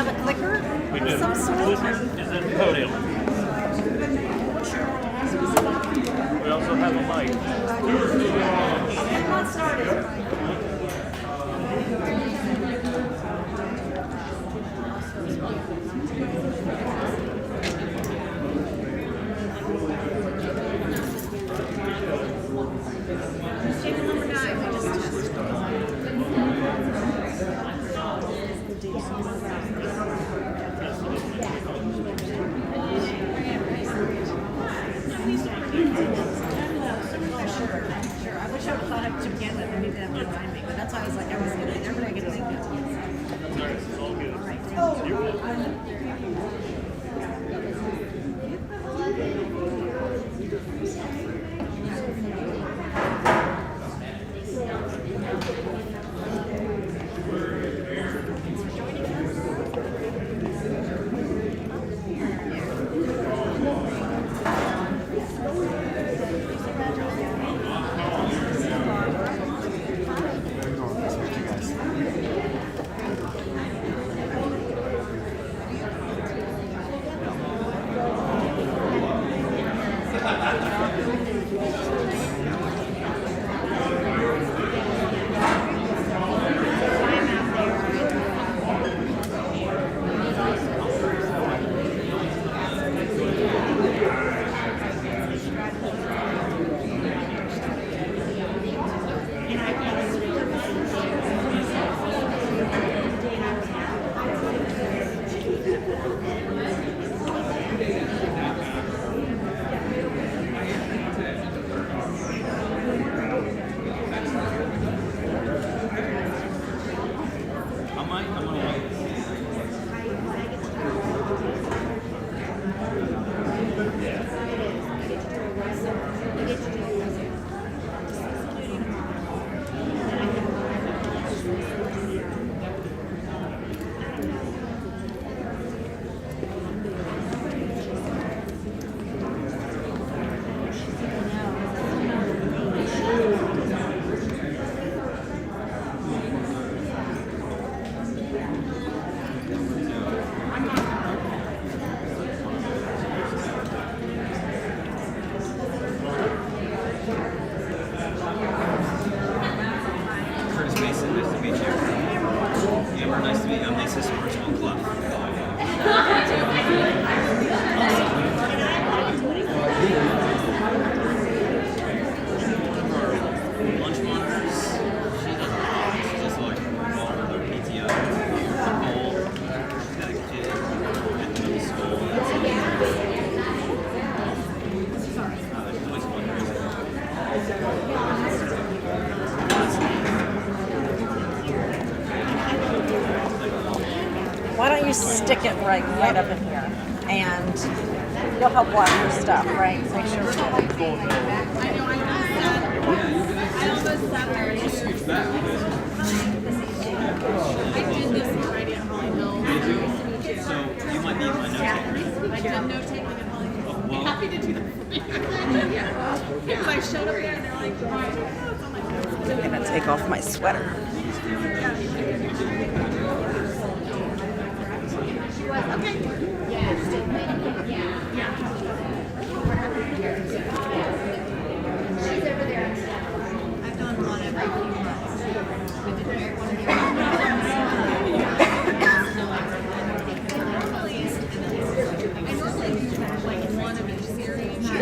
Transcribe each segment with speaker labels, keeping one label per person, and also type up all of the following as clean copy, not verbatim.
Speaker 1: have a clicker?
Speaker 2: We do.
Speaker 1: Some sort of...
Speaker 2: This is at the podium. We also have a mic.
Speaker 1: I'm not started. Table number 9, we just tested. Sure. I wish I would have thought of to begin with. I need to have to remind me, but that's why I was like, everybody I could think of.
Speaker 2: It's all good.
Speaker 1: All right, thank you.
Speaker 2: You're welcome.
Speaker 1: Why don't you stick it right up in here, and you'll help watch your stuff, right? Make sure we're good.
Speaker 3: I did this already at Holly Hill.
Speaker 4: So you might be my note taker.
Speaker 3: I did note taking at Holly Hill. I'd be happy to do that for you. Because I showed up there and they're like, why? Oh, it's on my notes.
Speaker 1: I'm gonna take off my sweater.
Speaker 3: Okay. Yeah. She's over there. I've done one every few months. I did one I normally do like one of each series, but I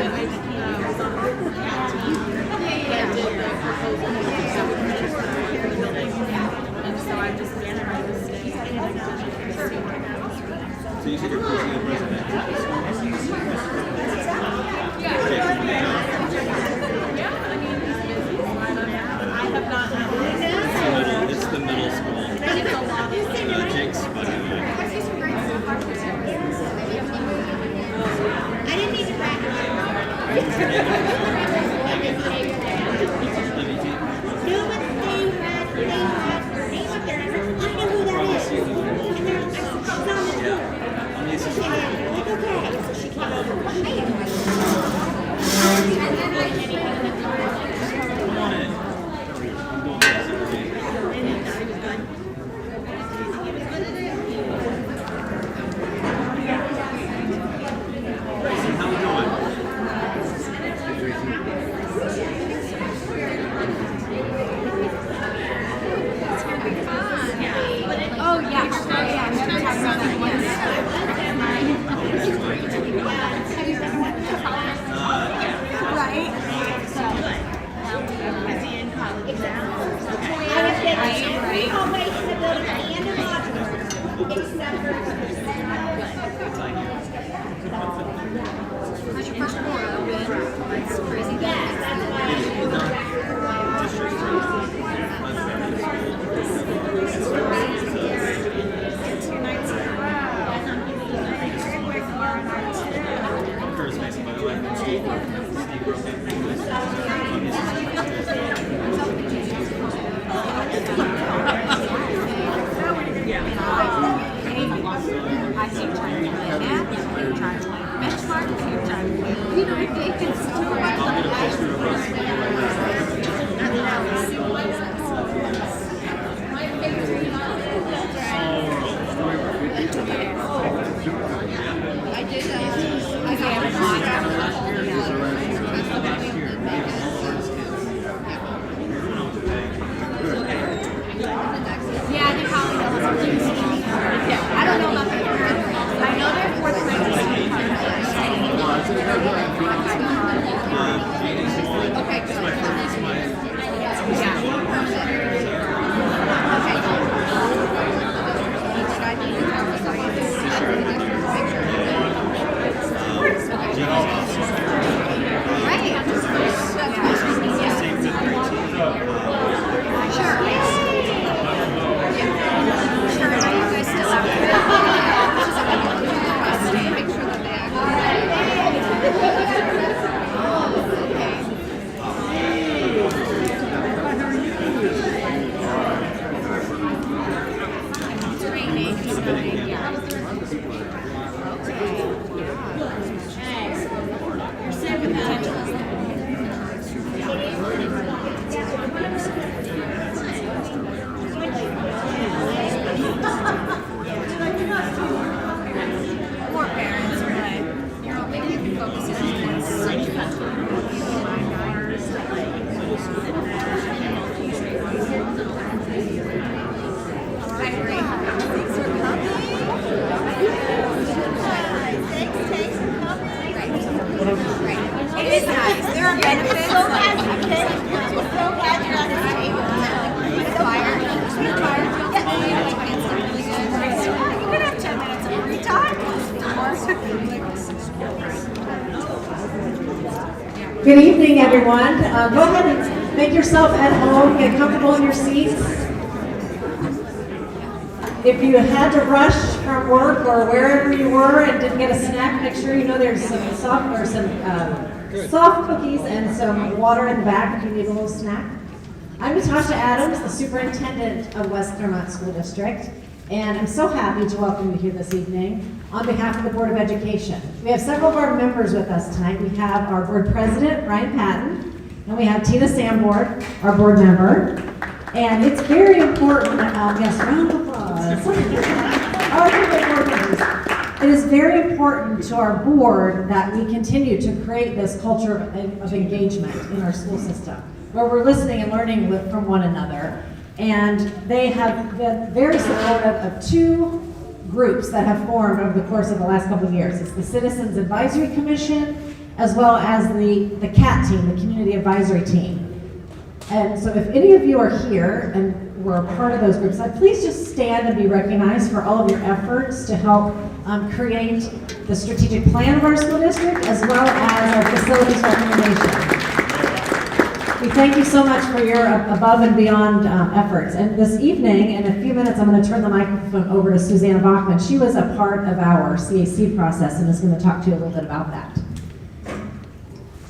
Speaker 3: was on the team that did the proposal. And so I just generated the state.
Speaker 4: So you said you're pushing the president.
Speaker 3: Yeah, I mean, he's busy, so I have not had
Speaker 4: It's the middle school.
Speaker 3: it's a lot.
Speaker 4: Jake's buddy.
Speaker 5: I didn't need to practice. No, but they had her name up there. I know who that is. And then she's on the tour.
Speaker 4: I'm the assistant.
Speaker 5: Like, okay. So she came over.
Speaker 4: Come on in. I'm doing this every day.
Speaker 1: Oh yeah. Right.
Speaker 5: I have been every hallway in the building and a modular, except for
Speaker 3: That's your first quarter, good. It's crazy.
Speaker 5: yes, that's why.
Speaker 4: Curtis Mason, by the way.
Speaker 1: I keep trying to play math, I keep trying to play benchmark, I keep trying to play, you know, they can still
Speaker 4: I'll get a picture of us.
Speaker 3: I did, yeah, they probably know what's yeah, I don't know about the I know they're for the okay, good. More parents, right? You're all maybe focusing on I agree. Thanks for coming. It is nice. There are benefits.
Speaker 5: So glad you did. So glad you're on this table.
Speaker 1: You could have 10 minutes of free time.
Speaker 6: Good evening, everyone. Go ahead and make yourself at home, get comfortable in your seats. If you had to rush from work or wherever you were and didn't get a snack, make sure you know there's some soft cookies and some water in the back if you need a little snack. I'm Natasha Adams, the superintendent of West Clermont School District, and I'm so happy to welcome you here this evening on behalf of the Board of Education. We have several of our members with us tonight. We have our board president, Ryan Patton, and we have Tina Sambord, our board member. And it's very important, yes, round of applause. It is very important to our board that we continue to create this culture of engagement in our school system, where we're listening and learning from one another. And they have been very supportive of two groups that have formed over the course of the last couple of years. It's the Citizens Advisory Commission, as well as the CAT team, the Community Advisory Team. And so if any of you are here and were a part of those groups, please just stand and be recognized for all of your efforts to help create the strategic plan of our school district, as well as our facilities recommendations. We thank you so much for your above and beyond efforts. And this evening, in a few minutes, I'm going to turn the microphone over to Susanna Bachman. She was a part of our CAC process and is going to talk to you a little bit about that.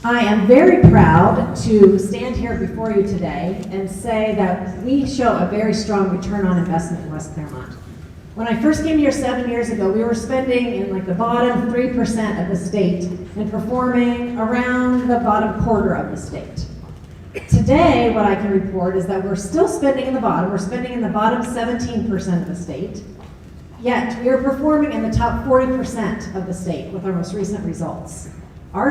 Speaker 6: I am very proud to stand here before you today and say that we show a very strong return on investment in West Clermont. When I first came here 7 years ago, we were spending in like the bottom 3% of the state and performing around the bottom quarter of the state. Today, what I can report is that we're still spending in the bottom. We're spending in the bottom 17% of the state, yet we are performing in the top 40% of the state with our most recent results. Our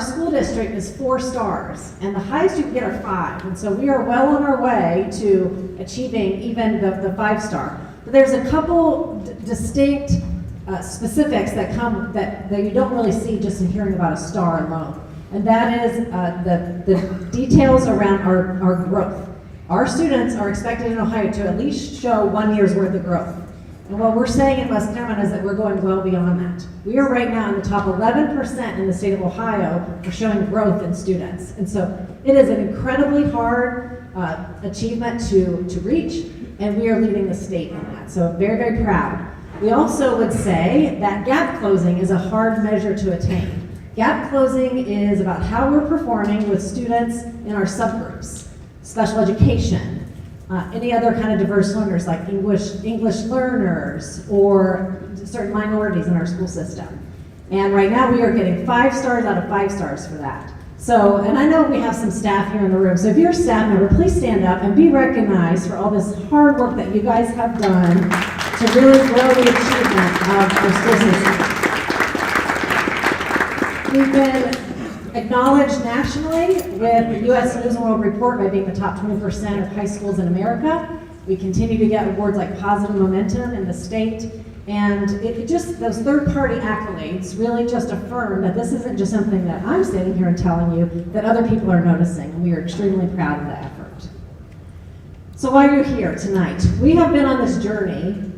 Speaker 6: school district is 4 stars, and the highest you can get are 5. And so we are well on our way to achieving even the 5-star. But there's a couple distinct specifics that come that you don't really see just in hearing about a star alone. And that is the details around our growth. Our students are expected in Ohio to at least show 1 year's worth of growth. And what we're saying in West Clermont is that we're going well beyond that. We are right now in the top 11% in the state of Ohio for showing growth in students. And so it is an incredibly hard achievement to reach, and we are leading the state in that. So very, very proud. We also would say that gap closing is a hard measure to attain. Gap closing is about how we're performing with students in our subgroups, special education, any other kind of diverse learners like English learners or certain minorities in our school system. And right now we are getting 5 stars out of 5 stars for that. So, and I know we have some staff here in the room, so if you're a staff member, please stand up and be recognized for all this hard work that you guys have done to really grow the achievement of our school system. We've been acknowledged nationally with the U.S. News and World Report by being the top 20% of high schools in America. We continue to get awards like Positive Momentum in the state. And it just, those third-party accolades really just affirm that this isn't just something that I'm standing here and telling you, that other people are noticing. And we are extremely proud of the effort. So why are you here tonight? We have been on this journey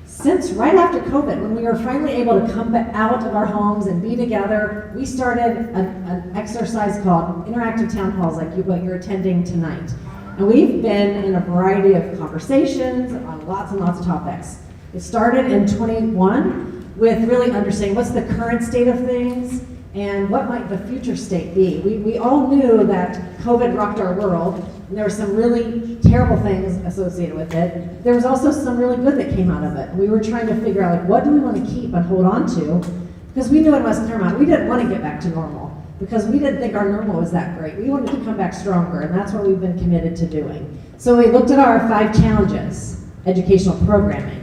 Speaker 6: since right after COVID, when we were finally able to come out of our homes and be together. We started an exercise called Interactive Town Halls, like what you're attending tonight. And we've been in a variety of conversations on lots and lots of topics. It started in 21 with really understanding what's the current state of things and what might the future state be. We all knew that COVID rocked our world, and there were some really terrible things associated with it. There was also some really good that came out of it. We were trying to figure out, like, what do we want to keep and hold on to? Because we knew in West Clermont, we didn't want to get back to normal, because we didn't think our normal was that great. We wanted to come back stronger, and that's what we've been committed to doing. So we looked at our 5 challenges: educational programming,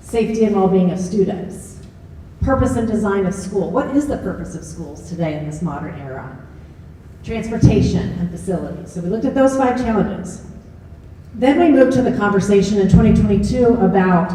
Speaker 6: safety and well-being of students, purpose and design of school. What is the purpose of schools today in this modern era? Transportation and facilities. So we looked at those 5 challenges. Then we moved to the conversation in 2022 about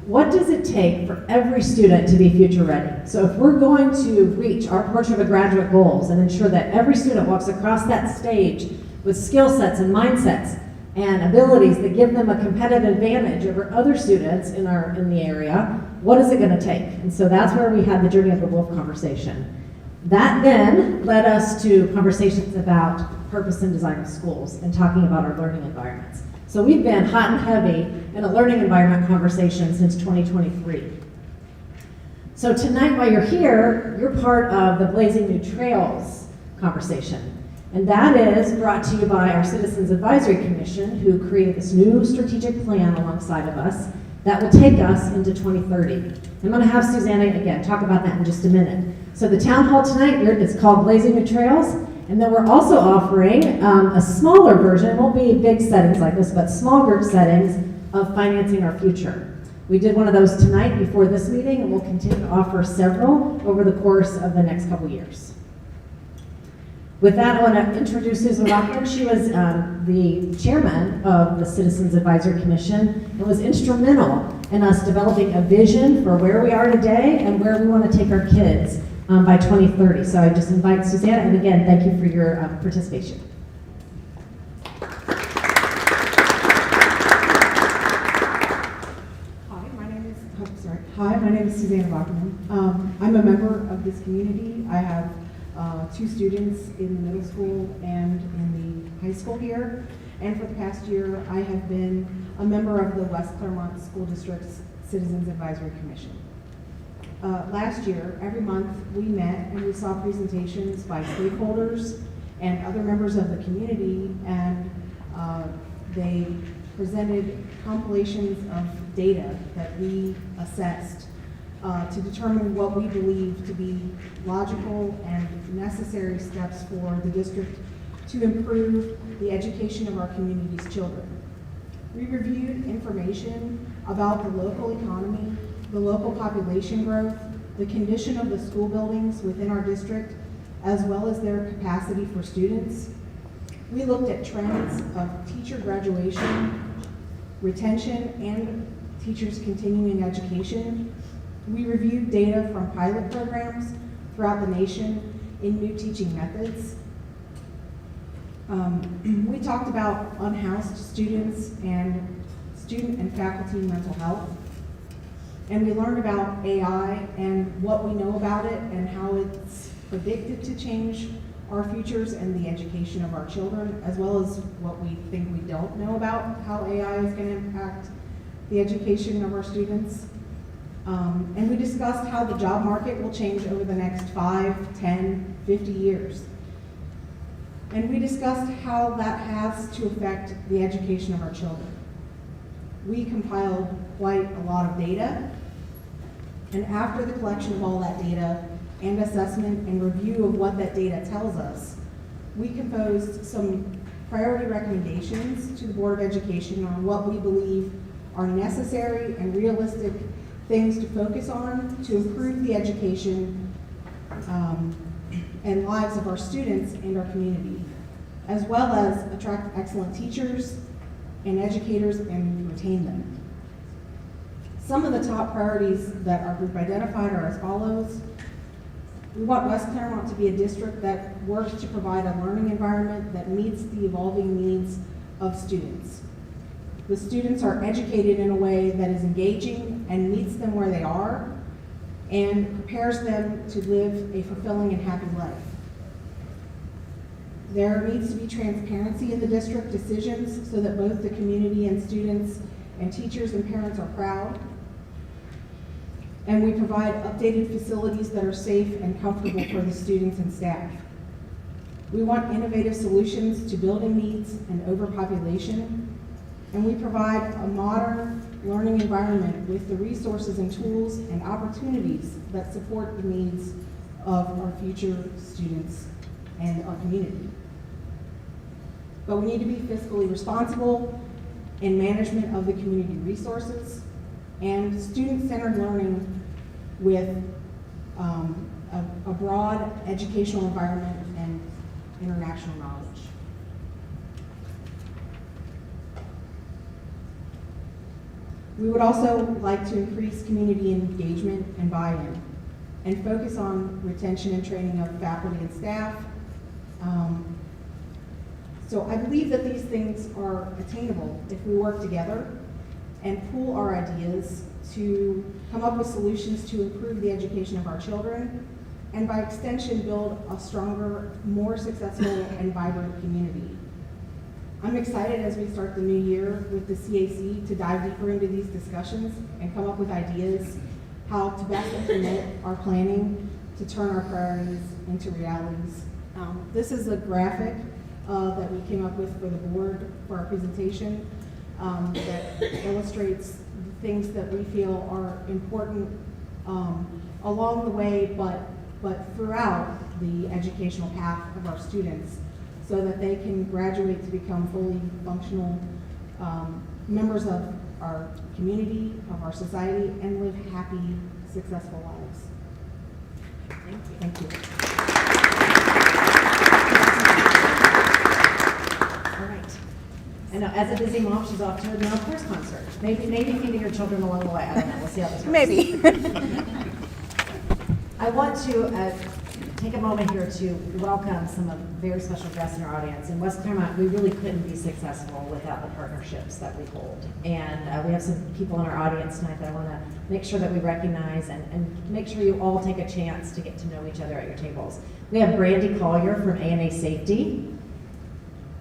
Speaker 6: what does it take for every student to be future ready? So if we're going to reach our Portrait of a Graduate goals and ensure that every student walks across that stage with skill sets and mindsets and abilities that give them a competitive advantage over other students in the area, what is it going to take? And so that's where we had the Journey of the Wolf conversation. That then led us to conversations about purpose and design of schools and talking about our learning environments. So we've been hot and heavy in a learning environment conversation since 2023. So tonight, while you're here, you're part of the Blazing New Trails conversation. And that is brought to you by our Citizens Advisory Commission, who created this new strategic plan alongside of us that will take us into 2030. I'm going to have Susanna, again, talk about that in just a minute. So the town hall tonight, it's called Blazing New Trails, and then we're also offering a smaller version. It won't be big settings like this, but small group settings of financing our future. We did one of those tonight before this meeting, and we'll continue to offer several over the course of the next couple years. With that, I want to introduce Susan Rockman. She was the chairman of the Citizens Advisory Commission and was instrumental in us developing a vision for where we are today and where we want to take our kids by 2030. So I just invite Susanna, and again, thank you for your participation.
Speaker 7: Hi, my name is Susanna Bachman. I'm a member of this community. I have 2 students in the middle school and in the high school here. And for the past year, I have been a member of the West Clermont School District's Citizens Advisory Commission. Last year, every month, we met and we saw presentations by stakeholders and other members of the community, and they presented compilations of data that we assessed to determine what we believe to be logical and necessary steps for the district to improve the education of our community's children. We reviewed information about the local economy, the local population growth, the condition of the school buildings within our district, as well as their capacity for students. We looked at trends of teacher graduation, retention, and teachers continuing education. We reviewed data from pilot programs throughout the nation in new teaching methods. We talked about unhoused students and student and faculty mental health. And we learned about AI and what we know about it and how it's predicted to change our futures and the education of our children, as well as what we think we don't know about how AI is going to impact the education of our students. And we discussed how the job market will change over the next 5, 10, 50 years. And we discussed how that has to affect the education of our children. We compiled quite a lot of data, and after the collection of all that data and assessment and review of what that data tells us, we composed some priority recommendations to the Board of Education on what we believe are necessary and realistic things to focus on to improve the education and lives of our students and our community, as well as attract excellent teachers and educators and retain them. Some of the top priorities that our group identified are as follows. We want West Clermont to be a district that works to provide a learning environment that meets the evolving needs of students. The students are educated in a way that is engaging and meets them where they are and prepares them to live a fulfilling and happy life. There needs to be transparency in the district decisions so that both the community and students and teachers and parents are proud. And we provide updated facilities that are safe and comfortable for the students and staff. We want innovative solutions to building needs and overpopulation. And we provide a modern learning environment with the resources and tools and opportunities that support the needs of our future students and our community. But we need to be fiscally responsible in management of the community resources and student-centered learning with a broad educational environment and international knowledge. We would also like to increase community engagement and buy-in and focus on retention and training of faculty and staff. So I believe that these things are attainable if we work together and pool our ideas to come up with solutions to improve the education of our children and by extension build a stronger, more successful and vibrant community. I'm excited as we start the new year with the CAC to dive deeper into these discussions and come up with ideas how to best implement our planning to turn our priorities into realities. This is a graphic that we came up with for the board for our presentation that illustrates the things that we feel are important along the way, but throughout the educational path of our students, so that they can graduate to become fully functional members of our community, of our society, and live happy, successful lives. Thank you.
Speaker 6: All right. And now, as a busy mom, she's off to a male chorus concert. Maybe you can get your children along the way. I don't know. We'll see how this works.
Speaker 3: Maybe.
Speaker 6: I want to take a moment here to welcome some of the very special guests in our audience. In West Clermont, we really couldn't be successful without the partnerships that we hold. And we have some people in our audience tonight that I want to make sure that we recognize and make sure you all take a chance to get to know each other at your tables. We have Brandy Collier from A&A Safety.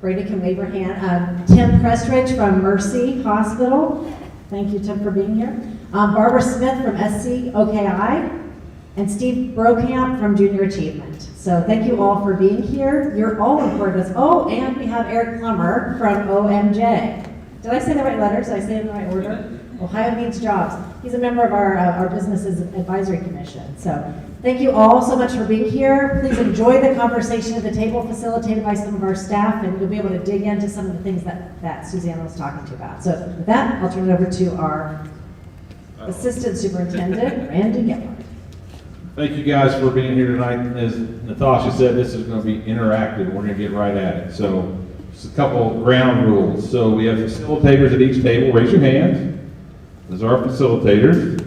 Speaker 6: Brandy can wave her hand. Tim Prestridge from Mercy Hospital. Thank you, Tim, for being here. Barbara Smith from SC OKI. And Steve Brokamp from Junior Achievement. So thank you all for being here. You're all important. Oh, and we have Eric Plummer from OMJ. Did I say the right letters? Did I say it in the right order? Ohio Means Jobs. He's a member of our Businesses Advisory Commission. So thank you all so much for being here. Please enjoy the conversation at the table facilitated by some of our staff, and you'll be able to dig into some of the things that Susanna was talking to you about. So with that, I'll turn it over to our Assistant Superintendent, Randy Gephardt.
Speaker 8: Thank you guys for being here tonight. As Natasha said, this is going to be interactive. We're going to get right at it. So, just a couple ground rules. So, we have facilitators at each table. Raise your hand. Those are our facilitators.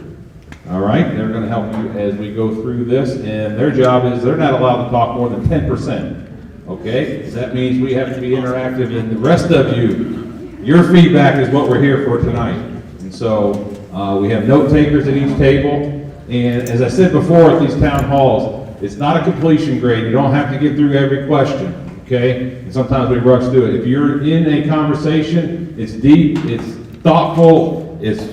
Speaker 8: All right, they're going to help you as we go through this, and their job is they're not allowed to talk more than 10%. Okay? So that means we have to be interactive, and the rest of you, your feedback is what we're here for tonight. And so we have note takers at each table, and as I said before at these town halls, it's not a completion grade. You don't have to get through every question. Okay? And sometimes we rush through it. If you're in a conversation, it's deep, it's thoughtful, it's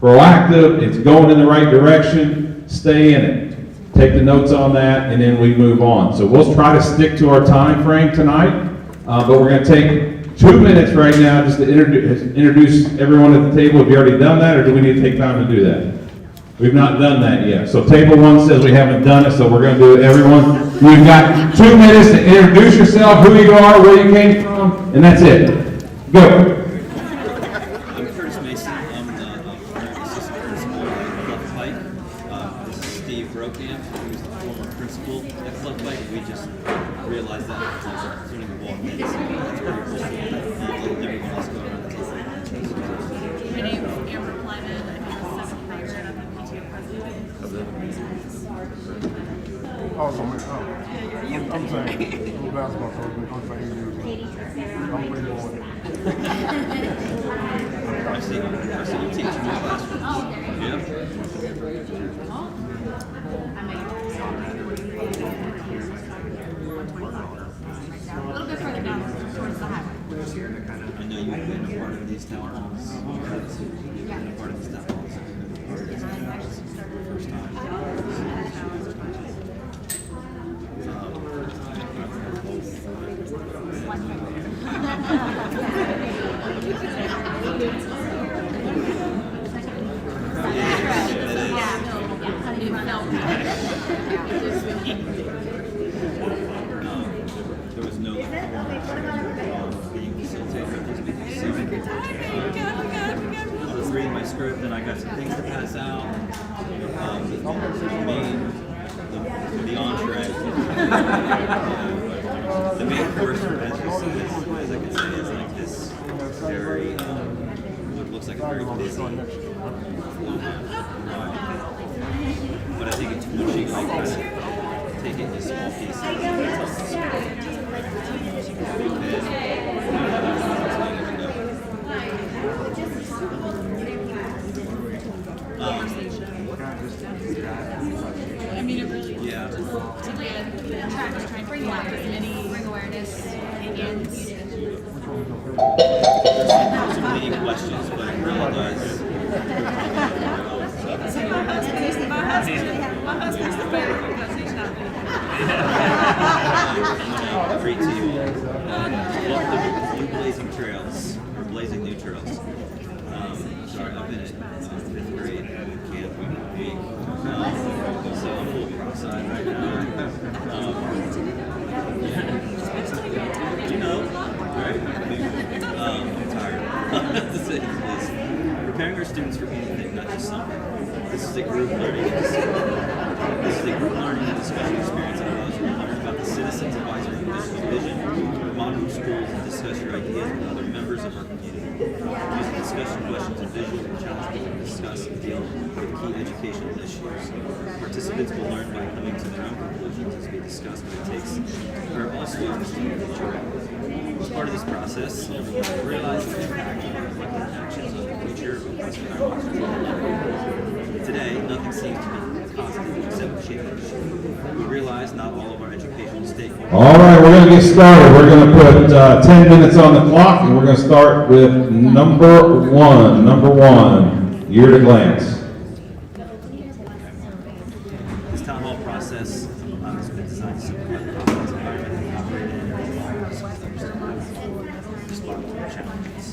Speaker 8: proactive, it's going in the right direction, stay in it. Take the notes on that, and then we move on. So we'll try to stick to our time frame tonight, but we're going to take 2 minutes right now just to introduce everyone at the table. Have you already done that, or do we need to take time to do that? We've not done that yet. So table 1 says we haven't done it, so we're going to do it, everyone. You've got 2 minutes to introduce yourself, who you are, where you came from, and that's it. Go.
Speaker 9: I'm saying, I'm a basketball coach, been coaching for 8 years. I'm pretty bored.
Speaker 4: I see you teach in your classroom. Yeah.
Speaker 1: A little bit further down towards the highway.
Speaker 4: I know you've been a part of these town halls. You've been a part of these town halls. First time. There was no being facilitated at these meetings. So I was reading my script and I got some things to pass out. The entree. The main course, as you see, as I can say, is like this very, what looks like a very busy but I think it's once you like kind of take it into small pieces.
Speaker 3: I mean, it really
Speaker 4: Yeah.
Speaker 1: Trying to bring awareness and
Speaker 4: There's some leading questions, but it really does.
Speaker 3: my husband's the favorite because he's not
Speaker 4: Great to you all. Welcome to New Blazing Trails, or Blazing New Trails. Sorry, I've been in 5th grade camp week. So I'm a little cross-eyed right now. You know, right? I'm tired. To say the least. Preparing our students for anything, not just something. This is a group learning and discussion experience that allows you to learn about the Citizens Advisory Commission's vision, model schools, and discuss your ideas with other members of our community. Using discussion questions and visuals and challenge people to discuss and deal with key educational issues. Participants will learn by coming to their own conclusions as we discuss what it takes for all students to mature. As part of this process, everyone will realize the impact of our collective actions on the future of what's in our lives. Today, nothing seems to be constant except change. We realize not all of our educational stakeholders.
Speaker 8: All right, we're going to get started. We're going to put 10 minutes on the clock, and we're going to start with number one. Number one, year at a glance.
Speaker 4: This town hall process has been designed to simplify the complex environment we operate in and allow our students to understand respond to our challenges.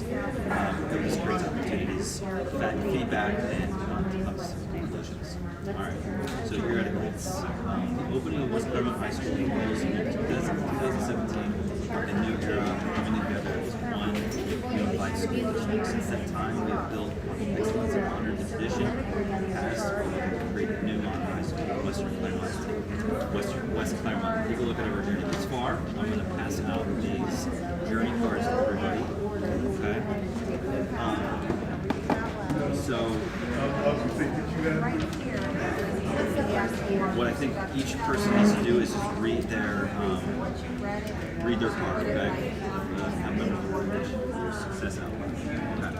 Speaker 4: This creates opportunities, feedback, and comes to conclusions. All right, so you're at a glance. The opening of West Clermont High School was in 2017, a new era coming together as one unified school. accomplishments. Since that time, we have built excellence and honored the tradition. Past, created new modern high school in West Clermont. Take a look at our journey this far. I'm going to pass out these journey cards to everybody. Okay. So, what I think each person needs to do is just read their card. Okay. Have them under the word success out loud. Okay.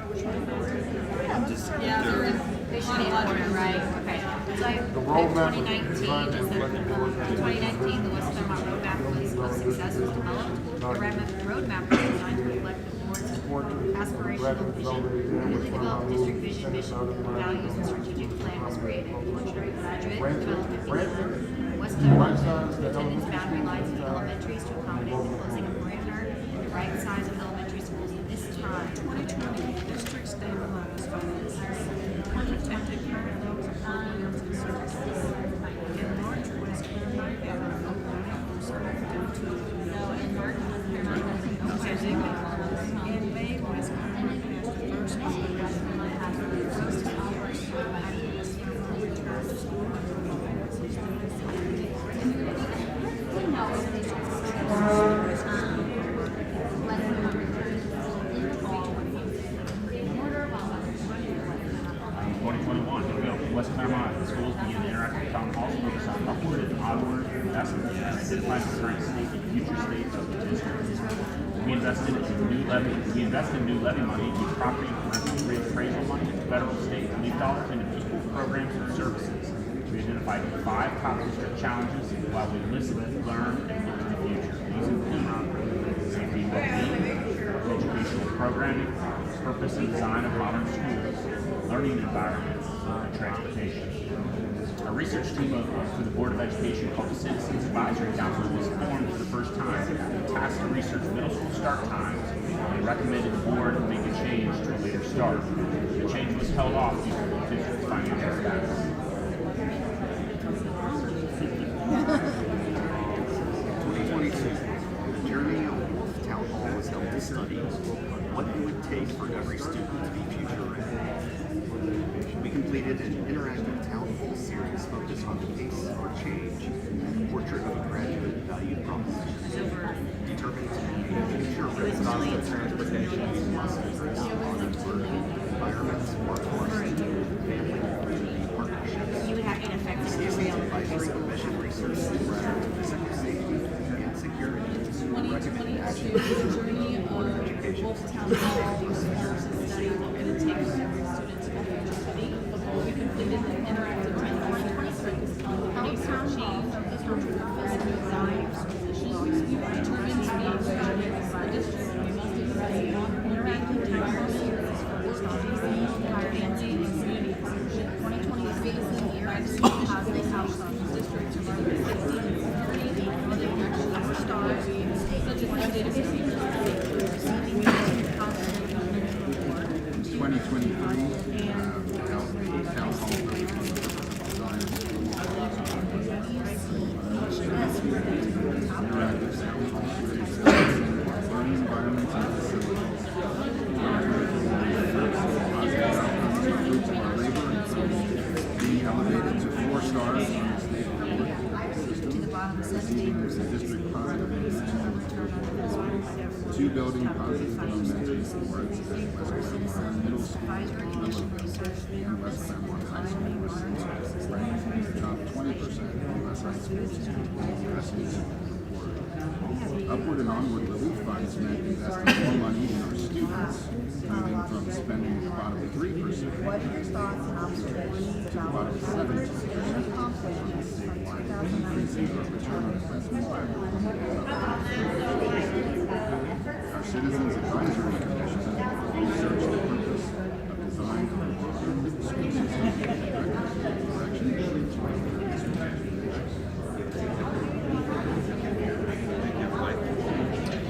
Speaker 4: Just
Speaker 1: They should be in order, right? Okay. So I have 2019, is the 2019, the West Clermont roadmap was success was developed. The roadmap was designed to reflect the board's aspirational vision. A newly developed district vision, mission, values, and strategic plan was created. Graduate development plan. West Clermont intended its boundary lines of elementaries to accommodate the closing of Merwin, the right size of elementary schools in this time.
Speaker 3: 2020, district stabilized finances, protected current levels of programs and services, enlarged West Clermont Avenue, and made West Clermont as the first
Speaker 10: West Clermont schools began interactive town halls focused on upward and onward investments and identified the current state and future state of the district. We invested in new levy money, new property and reappraisal money, federal, state, and leaf dollars into people, programs, and services. We identified 5 top district challenges while we listen, learn, and look to the future. These include safety and well-being, educational programming, purpose and design of modern schools, learning environments, and transportation. A research team for the Board of Education called the Citizens Advisory Council was formed for the first time, tasked to research middle school start times, and recommended the board make a change to a later start. The change was held off due to the district's financial status.
Speaker 11: 2022, the Journey of Wolf Town Hall was held to study what it would take for every student to be future ready. We completed an interactive town hall series focused on the case for change and portrait of a graduate value proposition. Determined to be future ready. Transportation must address environments, workforce, family, community partnerships.
Speaker 1: You would have in effect a
Speaker 11: Advisory of Mission Research to physical safety and security. Recommended action for the Board of Education.
Speaker 3: Wolf Town Hall was a study what would it take for every student to be future ready. We completed an interactive 2026 on the pace of change, determined the physical value positions. We were determined to be expanded by district. We must be ready. Interactive town hall series focused on family and community partnership. 2023 is the year of positive outcomes. Districts are running safety and security and other actions for stars, such as data receiving constant
Speaker 9: 2023, town hall interactive town hall series, learning environments and facilities. Positive outcomes and fruits of our labor and being elevated to 4 stars on the state award system. District positive investment. 2 building positive elementary awards at West Clermont Middle School, and West Clermont High School received ranked in the top 20% of U.S. high schools in the Upward and onward relief funds meant investing more money in our students, moving from spending the bottom 3% to the bottom 7%, increasing our return on investment by our Citizens Advisory Commission researched the purpose of design of the school system and direction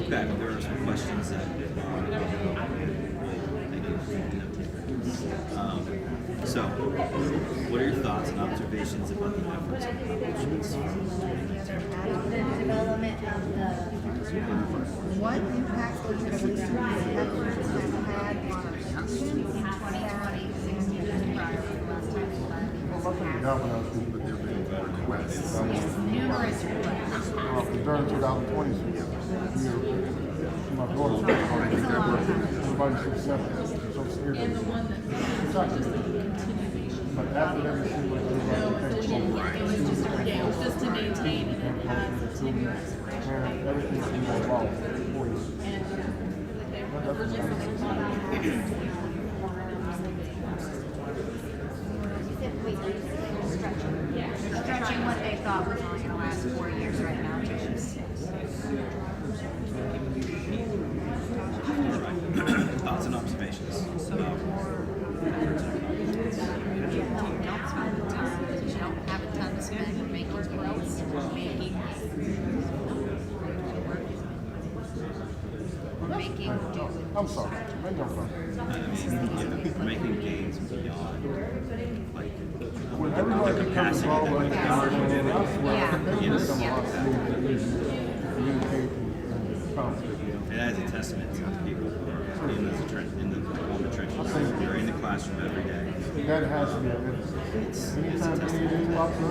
Speaker 4: Okay, there are some questions that so, what are your thoughts and observations about the efforts and accomplishments?
Speaker 5: What impact would you say these efforts have had
Speaker 1: 2020, 6 years prior to the last time we filed.
Speaker 12: Well, I think that one I think that there have been requests.
Speaker 1: Numerous requests.
Speaker 12: During 2020, my daughter, everybody should accept it. So scared.
Speaker 3: And the one that was just a continuation.
Speaker 12: But after that, it seemed like everybody became so
Speaker 3: It was just, yeah, it was just to maintain and it has a 10-year expiration
Speaker 12: and
Speaker 3: date.
Speaker 12: everything seemed like wow, 4 years.
Speaker 3: And they originally wanted
Speaker 1: They're stretching what they thought was only going to last 4 years right now to 6.
Speaker 4: Thoughts and observations about
Speaker 1: Don't spend a ton, because you don't have a ton to spend. You're making growth, we're making
Speaker 12: I'm sorry. Maybe I'm fine.
Speaker 4: making gains beyond like
Speaker 12: When
Speaker 4: the
Speaker 12: everybody becomes
Speaker 4: capacity
Speaker 12: involved
Speaker 4: that
Speaker 12: with
Speaker 4: we
Speaker 12: it,
Speaker 4: have.
Speaker 12: that's where
Speaker 1: Yeah.
Speaker 12: it becomes a
Speaker 1: Yeah.
Speaker 12: lot smoother and easier to communicate and conversate.
Speaker 4: It has a testament to the people who are on the trenches. They're in the classroom every day.
Speaker 12: That has to be an emphasis. Anytime anything pops up,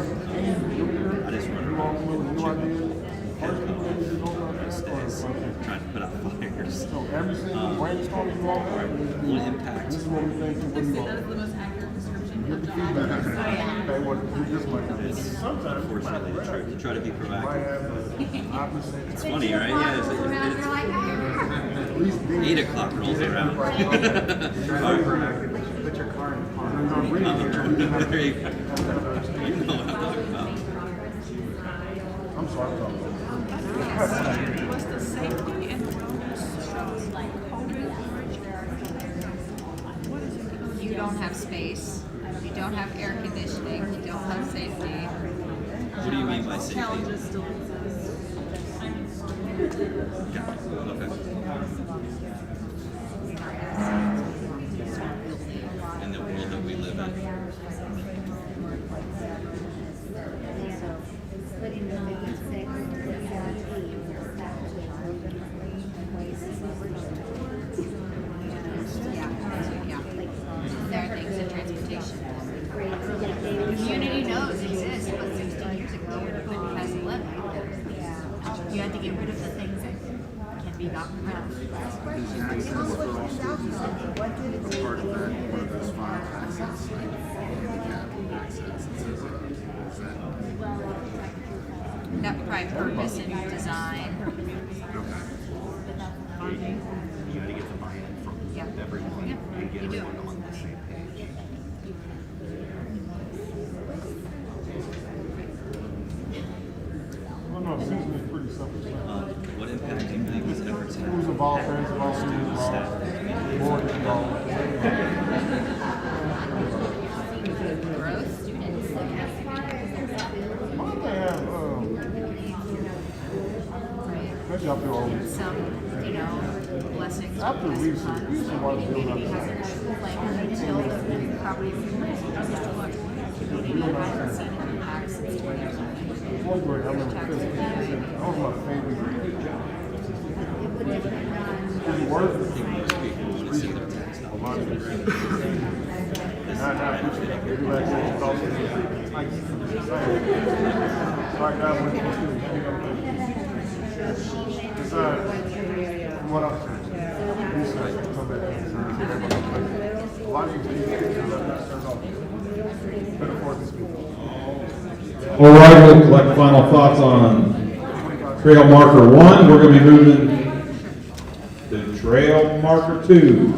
Speaker 4: I just run
Speaker 12: you all
Speaker 4: around
Speaker 12: know new ideas, first thing you need to go about that
Speaker 4: upstairs trying to put out fires.
Speaker 12: So every single brainstorm you all have,
Speaker 4: What impact?
Speaker 12: this is what we think, what do you
Speaker 3: that is
Speaker 12: want?
Speaker 3: the most accurate description
Speaker 12: Get
Speaker 3: of
Speaker 12: the
Speaker 3: the
Speaker 12: feedback.
Speaker 3: object.
Speaker 12: Okay, what, this might not be.
Speaker 4: It's unfortunately to try to be
Speaker 12: Might
Speaker 4: proactive.
Speaker 12: have the opposite.
Speaker 4: It's funny, right? Yeah,
Speaker 12: At least
Speaker 4: it's
Speaker 12: be
Speaker 4: 8 o'clock rolls around. All right.
Speaker 11: Put your car in the park.
Speaker 12: We're gonna read it here.
Speaker 4: There you go. You know what I'm talking about.
Speaker 12: I'm sorry, I'm talking.
Speaker 3: Was the safety and wellness like COVID coverage? What is it?
Speaker 1: You don't have space, you don't have air conditioning, you don't have safety.
Speaker 4: What do you mean by safety?
Speaker 3: Challenges still exist.
Speaker 4: In the world that we live in.
Speaker 1: Yeah. There are things in transportation. The community knows exist, but 16 years ago when you couldn't pass 11, you had to get rid of the things that can be gotten rid of.
Speaker 12: Part of that, one of those 5 accents, like handicap accents, is that
Speaker 1: That pride, purpose, and design.
Speaker 11: You gotta get the buy-in from
Speaker 1: Yeah.
Speaker 11: everyone
Speaker 1: Yeah,
Speaker 11: and get
Speaker 1: you do.
Speaker 11: everyone on the same page.
Speaker 12: I don't know, it seems to me pretty self-explanatory.
Speaker 4: What impact do you think these efforts have?
Speaker 12: Who's involved, parents involved, students involved, board involved.
Speaker 1: Growth.
Speaker 12: Might they have, maybe I feel old.
Speaker 1: Some, blessings.
Speaker 12: After we used to watch Bill
Speaker 1: Community
Speaker 12: Nye.
Speaker 1: has a like until the property impacts its 20 years old.
Speaker 12: Fourth grade, I remember physics. That was my favorite grade. It's worth it.
Speaker 4: Most people want to send their text
Speaker 12: A
Speaker 4: out.
Speaker 12: lot of it. Now, picture, relaxation, also, like, right now, when you it's, from what I've seen, research, come back and a lot of these pictures that turn off. Better afford this people.
Speaker 8: All right, we'll collect final thoughts on trail marker 1. We're going to be moving to trail marker 2.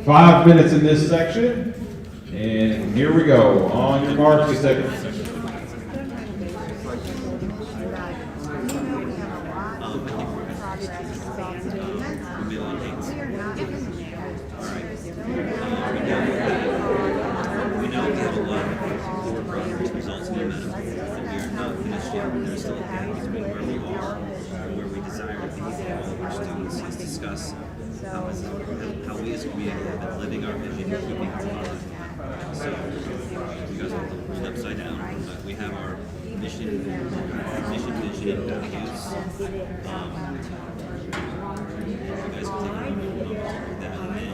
Speaker 8: 5 minutes in this section. And here we go. On your mark, you second.
Speaker 4: We know we have a lot of forward progress results in the medical, but we are not finished yet. There's still a gap between where we are and where we desire to be for all of our students. Let's discuss how we as a community have been living our vision and keeping our positive. So you guys have to hold upside down, but we have our mission, vision, and values. You guys can take a moment to read that, and then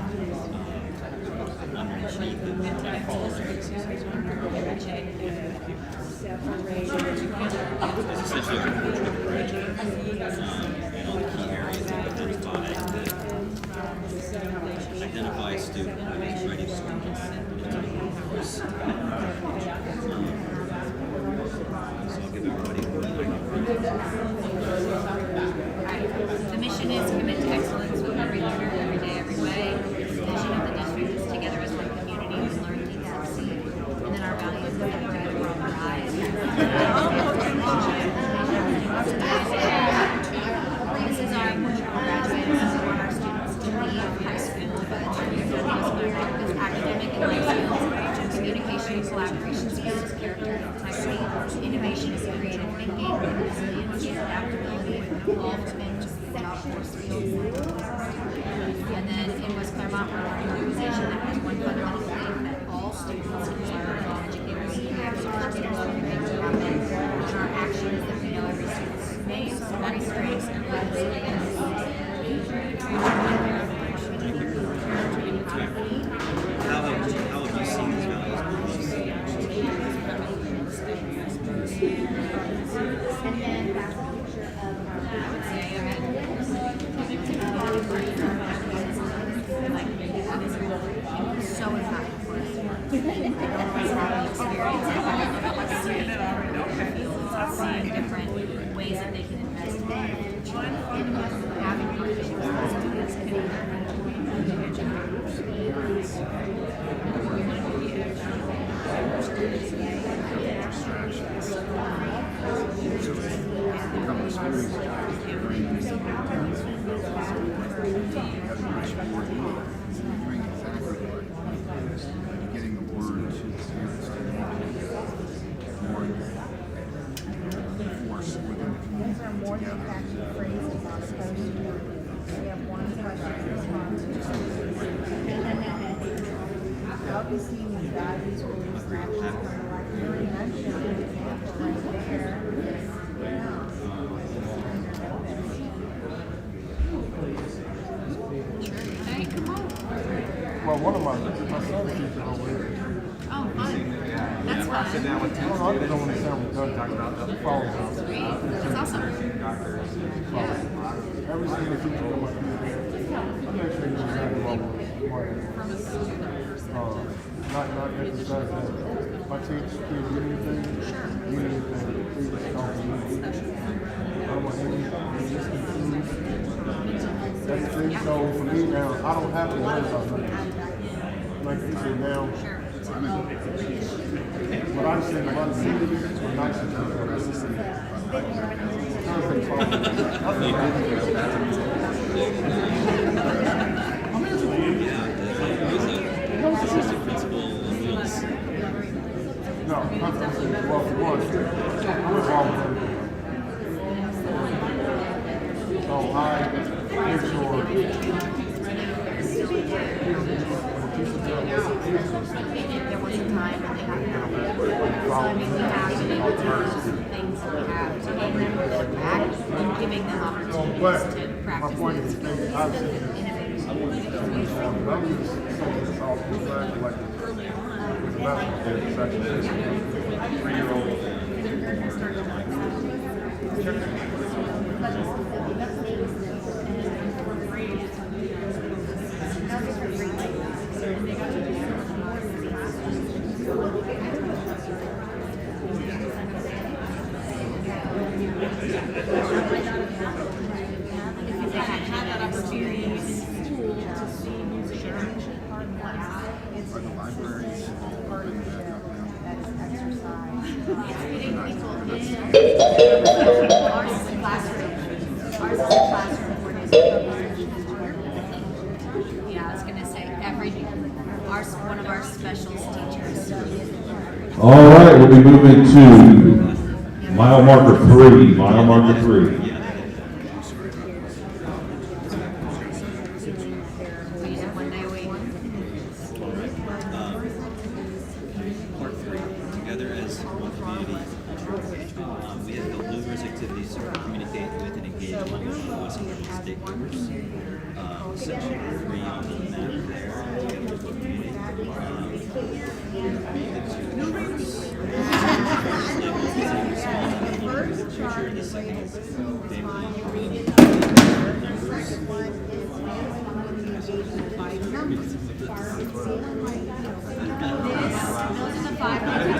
Speaker 4: ready students into the workforce. So I'll give everybody
Speaker 1: The mission is commit to excellence with every learner, every day, every way. The vision of the district is together as one community, we learn, teach, and see. And then our values are bread, we're on the rise. This is our graduates. We want our students to leave high school, but with academic and life skills, communication and collaboration skills, character and integrity, innovation and creative thinking, resilience and adaptability, all fit job force fields. And then in West Clermont, we're an organization that has one fundamental belief that all students deserve knowledge and literacy and have supports and things to happen. And our action is that we know every student's name, story, strengths, and weaknesses.
Speaker 4: How have you seen these values?
Speaker 5: And then that's a picture of
Speaker 1: So impactful for us to work. Seeing different ways that they can invest in having conversations with students
Speaker 12: getting the word to the parents more force within the community
Speaker 3: These are more
Speaker 12: together.
Speaker 3: impactful phrases on post. We have one question response. How have you seen these values, beliefs, and actions come to life? You already mentioned an example right there.
Speaker 1: Hey, come on.
Speaker 12: Well, one of my son teacher over here.
Speaker 1: Oh, fun. That's fun.
Speaker 12: I don't want to sound redundant about the phone.
Speaker 1: That's awesome.
Speaker 12: Every single teacher in my community, I'm not sure exactly what not exercise that. My teacher kids do anything, please call me. I don't want anything. That's the thing. So for me now, I don't have to worry about nothing. Like you said now, but I'm saying a lot of seniors are nice to
Speaker 4: Assistant principal was
Speaker 12: no, well, for one, I'm involved with everything. So I make sure
Speaker 1: There was a time when they had so I mean, we have to be able to do things that we have to make them look back and giving them opportunities to
Speaker 12: my
Speaker 1: practice
Speaker 12: point
Speaker 1: these
Speaker 12: is,
Speaker 1: skills
Speaker 12: I've
Speaker 1: and
Speaker 12: seen
Speaker 1: innovate.
Speaker 12: I'm just something that's off the side, like basketball section, 3-year-old.
Speaker 3: If they had had that opportunity in school to see music education part in class, it's
Speaker 12: Are the libraries all open back up now?
Speaker 3: that is exercise.
Speaker 1: Getting people in. Ours is a classroom. Ours is a classroom where there's yeah, I was gonna say one of our specials teachers.
Speaker 8: All right, we'll be moving to mile marker 3. Mile marker 3.
Speaker 1: We have 1 day a week.
Speaker 4: Part 3, together as one community. We have held numerous activities to communicate with and engage with West Clermont stakeholders. Section 3 on the map there, we have the community. The second table.
Speaker 1: Those are the 5 things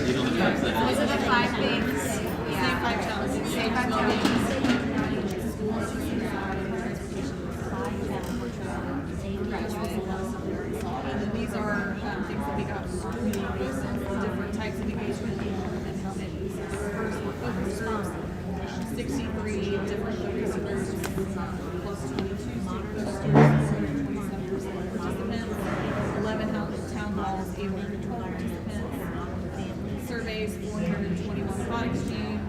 Speaker 1: we talked about. Those are the 5 things. Yeah. 5 challenges. Say 5 challenges.
Speaker 3: And then these are things that we got from our communities, different types of engagement and committees. First, we're focused on 63 different researchers, plus 22 students, 27% participants, 11 town halls, 812 participants, surveys, 421 thought exchange,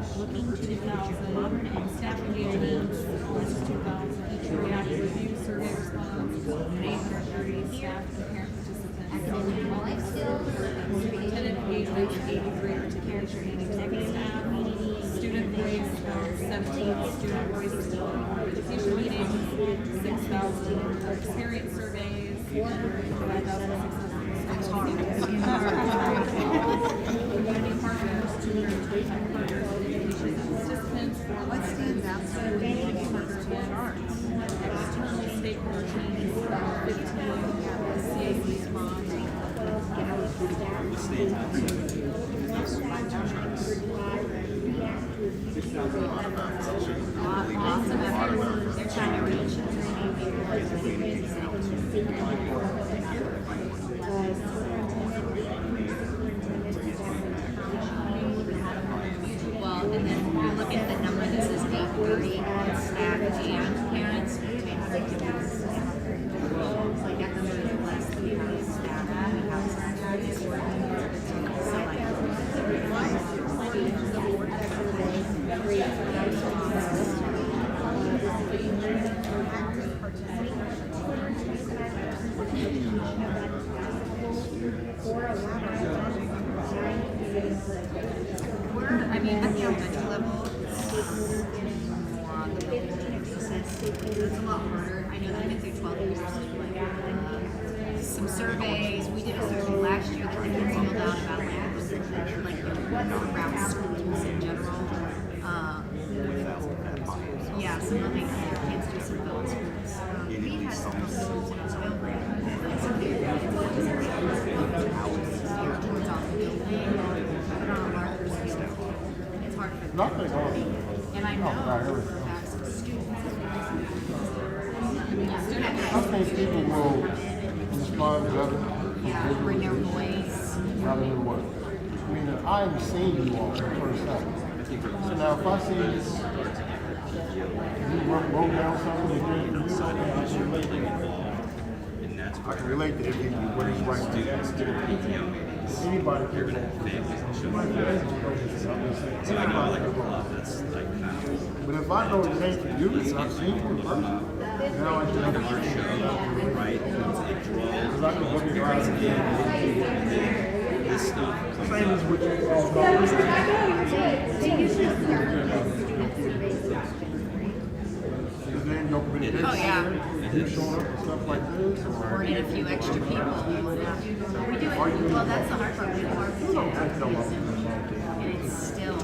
Speaker 3: 2,000 staff engagement, 2,000 reactive review survey response, 830 staff and parent participants,
Speaker 1: Life skills.
Speaker 3: superintendent engagement, 83 participants, 87 staff, student voice, 17 student voice education meetings, 6,000 experience surveys, 5,600 community partners, 225 partners, education participants,
Speaker 1: What stands out?
Speaker 3: external stakeholder teams, 15 CAC sponsors.
Speaker 4: What's the
Speaker 1: Awesome effort. They're trying to reach. Well, and then you look at the number, this is 830 staff and parents. Like that number is less than we have staff and we have parents working. So I mean, at the elementary level, more on the building pieces. It's a lot harder. I know that I've been through 12 years, some surveys. We did a survey last year that the kids filled out about like around schools in general. Yeah, some of the things that your kids do some build schools. We had some schools when I was building. Some kids towards all the building, but on a larger scale, it's hard for them.
Speaker 12: Nothing on.
Speaker 1: And I know for a fact some students.
Speaker 12: I think people will respond better.
Speaker 1: Yeah, bring their voice.
Speaker 12: Rather than what? I mean, I've seen you all for the first time. So now if I see you wrote down something you did, I can relate to everything what he's writing. Anybody can do
Speaker 4: So I know like a club that's like
Speaker 12: But if I know it came from you and I've seen you in person, now I can
Speaker 4: our show, right?
Speaker 12: Because I can look at your eyes again.
Speaker 4: This stuff comes
Speaker 12: Same as
Speaker 4: up.
Speaker 12: what you all about. Is there any communication?
Speaker 1: Oh, yeah.
Speaker 12: You showing up and stuff like this?
Speaker 1: Or need a few extra people. Yeah. We do it, well, that's the hard part. We do our
Speaker 12: You don't take no long.
Speaker 1: and it's still,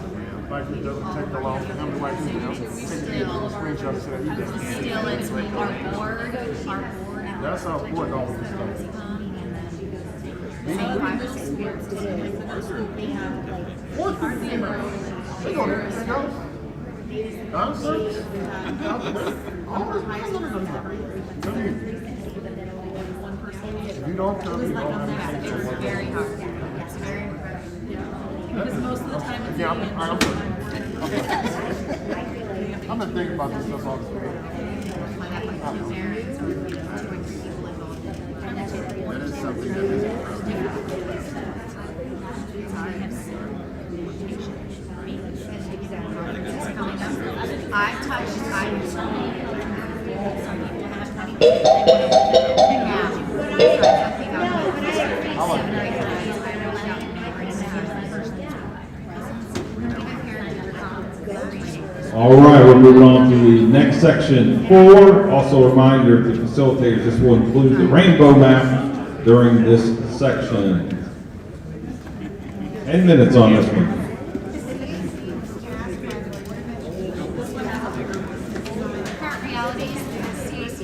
Speaker 12: Like it doesn't take no long for him to like email. Take a screenshot and say that he did.
Speaker 1: still it's our board. And
Speaker 12: That's how important all of this stuff is.
Speaker 1: Say 5 or 6 parents.
Speaker 12: What? They don't have anything else. Concerts? If you don't tell me, you don't have
Speaker 1: It's
Speaker 12: anything.
Speaker 1: very hard. It's very
Speaker 3: Because most of the time it's
Speaker 12: Yeah, I'm been thinking about this stuff all the time.
Speaker 1: I have like 2 parents or 2 or 3 people involved.
Speaker 12: That is something that is
Speaker 1: I touched some people have 20
Speaker 8: All right, we're moving on to the next section 4. Also a reminder to facilitators, this will include the rainbow map during this section. 10 minutes on this one.
Speaker 1: Current realities, CAC,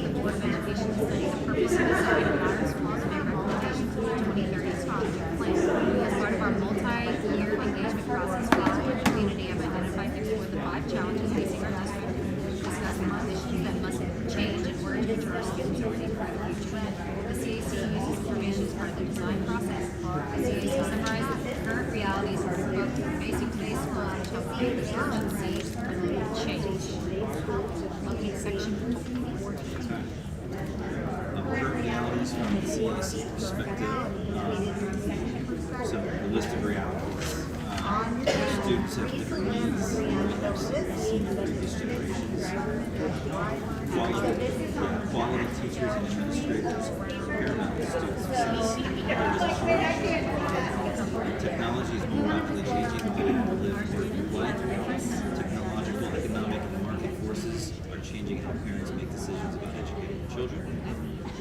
Speaker 1: the Board of Education study the purpose of our students are ready for the future. The CAC uses information as part of the design process. The CAC summarizes the current realities of both basic today's school and help create the urgency and change. Okay, section 14.
Speaker 4: Current realities from the CAC perspective. So the list of realities. Students have different needs than we have seen in previous generations. Quality teachers and administrators are paramount to students' success. Technology is more rapidly changing the way we live, work, and play. Technological, economic, and market forces are changing how parents make decisions about educating their children.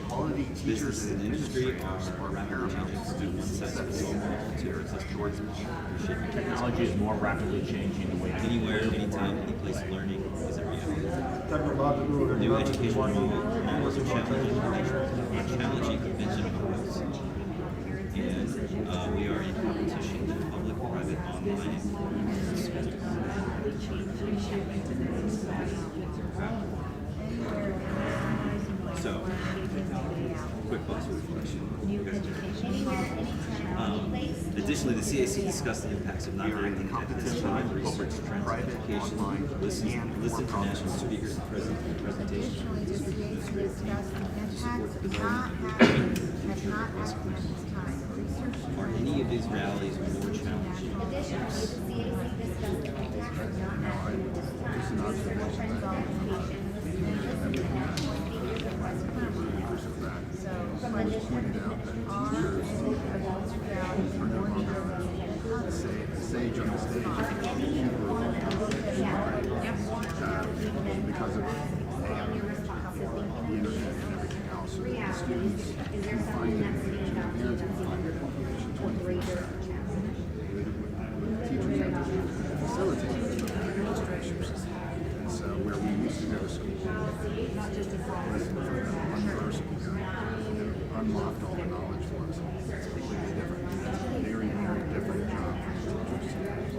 Speaker 11: Quality teachers
Speaker 4: Businesses and industry are rapidly changing from one size fits all to existing reshaping
Speaker 10: Technology is more rapidly changing the way
Speaker 4: anywhere, anytime, any place of learning is a reality.
Speaker 12: Technological
Speaker 4: New educational models are challenging conventional models. And we are in competition with public, private, online, and so, quick pause for reflection. Additionally, the CAC discussed the impacts of not acting at this time, research trends in education, listen to national speakers and presentations from district administrators to support the development of Are any of these realities more challenging than others?
Speaker 12: Pointed out that teachers are no longer sage on the stage because of AI, the internet, and everything else. So the students can find information, the parents can find information 24/7. The teachers have to facilitate this. And so where we used to go to school, listen for one person unlocked all the knowledge for us. It's completely different. It's a very, very different job for teachers.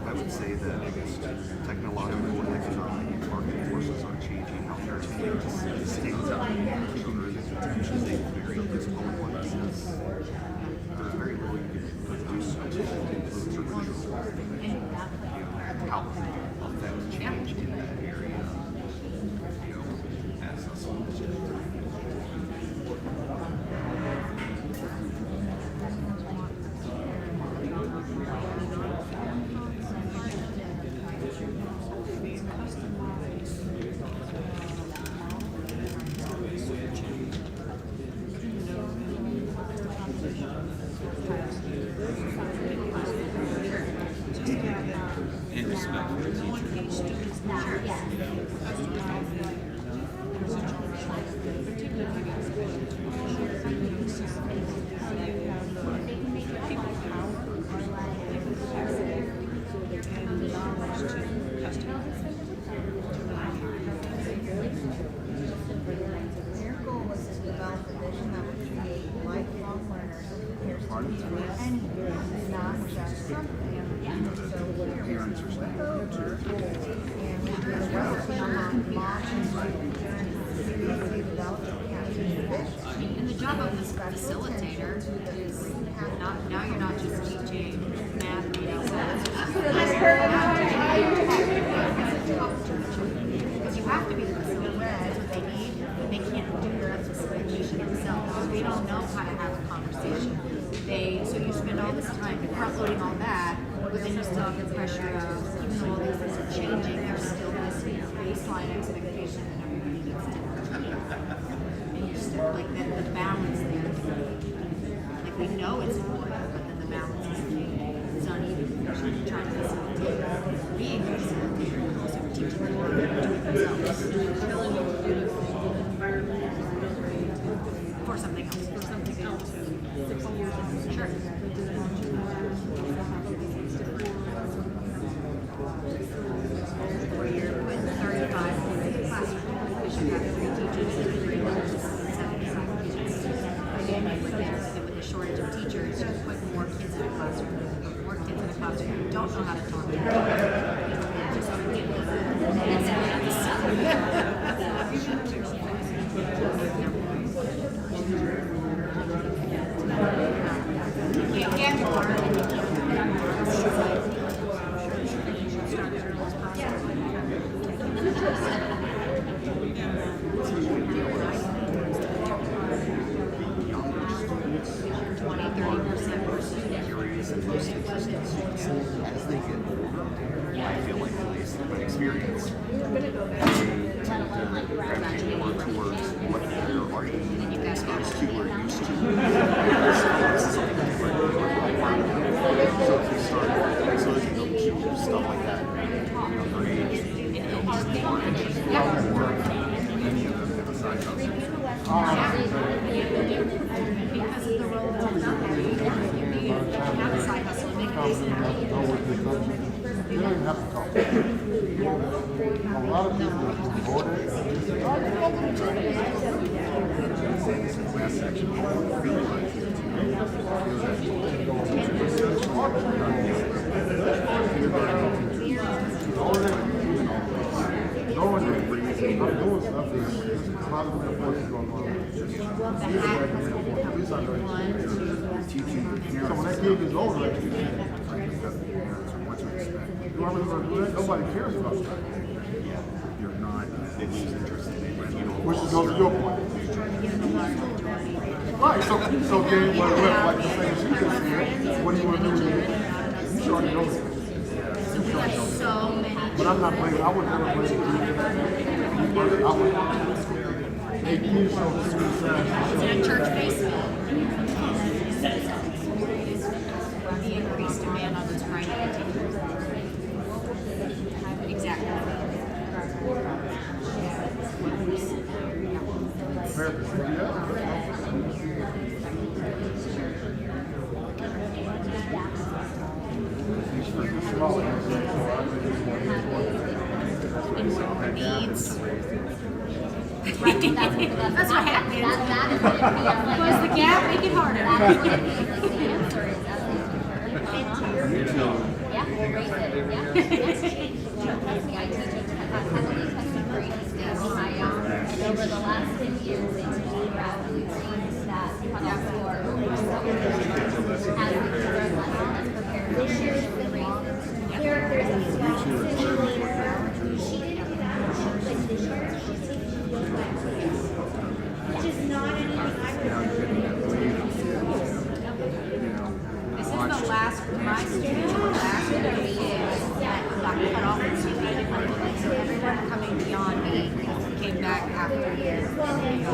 Speaker 11: I would say that technological and economic and market forces are changing how parents make decisions about children's attention. They very difficult one because there's very little you can do to influence or control how affect change in that area. As a school.
Speaker 4: And respect for the teacher.
Speaker 5: Their goal was to develop a vision that would create lifelong learners who cares to teach anything, not just something. So we're
Speaker 12: Parents are staying
Speaker 5: over and we can develop launches seriously developed
Speaker 1: And the job of the facilitator is not, now you're not just teaching math, reading, science. Because you have to be the facilitator. That's what they need. They can't do their facilitation themselves. They don't know how to have a conversation. So you spend all this time front loading all that, but then you still have the pressure of, even though all these things are changing, there's still this baseline expectation that everybody needs to and you still, like, the balance there. Like, we know it's important, but then the balance is uneven. You're trying to facilitate being a facilitator and also teaching them how to do it themselves. For something else. For something else. Sure. Where you're putting 35 kids in the classroom because you have 3 teachers and 3 learners and 75 kids. Again, with the shortage of teachers, you put more kids in a classroom. You put more kids in a classroom who don't know how to talk to each other. Just to get it's
Speaker 12: lot of people voted.
Speaker 11: Last section,
Speaker 12: No one is I'm doing stuff here. There's a lot of good forces going on. Police are going
Speaker 11: teaching the parents.
Speaker 12: So when that kid gets older, like,
Speaker 11: What to expect.
Speaker 12: you want me to do that? Nobody cares about that.
Speaker 11: You're not, they lose interest in it.
Speaker 12: Which is goes to your point. Right, so then, like the thing she just said, what do you want to do with it? You should already know this.
Speaker 1: We have so many.
Speaker 12: But I'm not blaming, I would never blame you. I would. Hey, kids show suicide.
Speaker 1: It's in a church basement. The increased demand on those private teachers. Exactly. Needs. That's what happens. Close the gap, make it harder.
Speaker 9: Over the last 10 years, we've seen that cutoff score has this year is the reason. There's a small simulator. She didn't do that. Like this year, she's taking which is not anything I
Speaker 1: This is the last, my students were the last 3 years that got cut off in 2020. So everyone coming beyond me came back after 2020.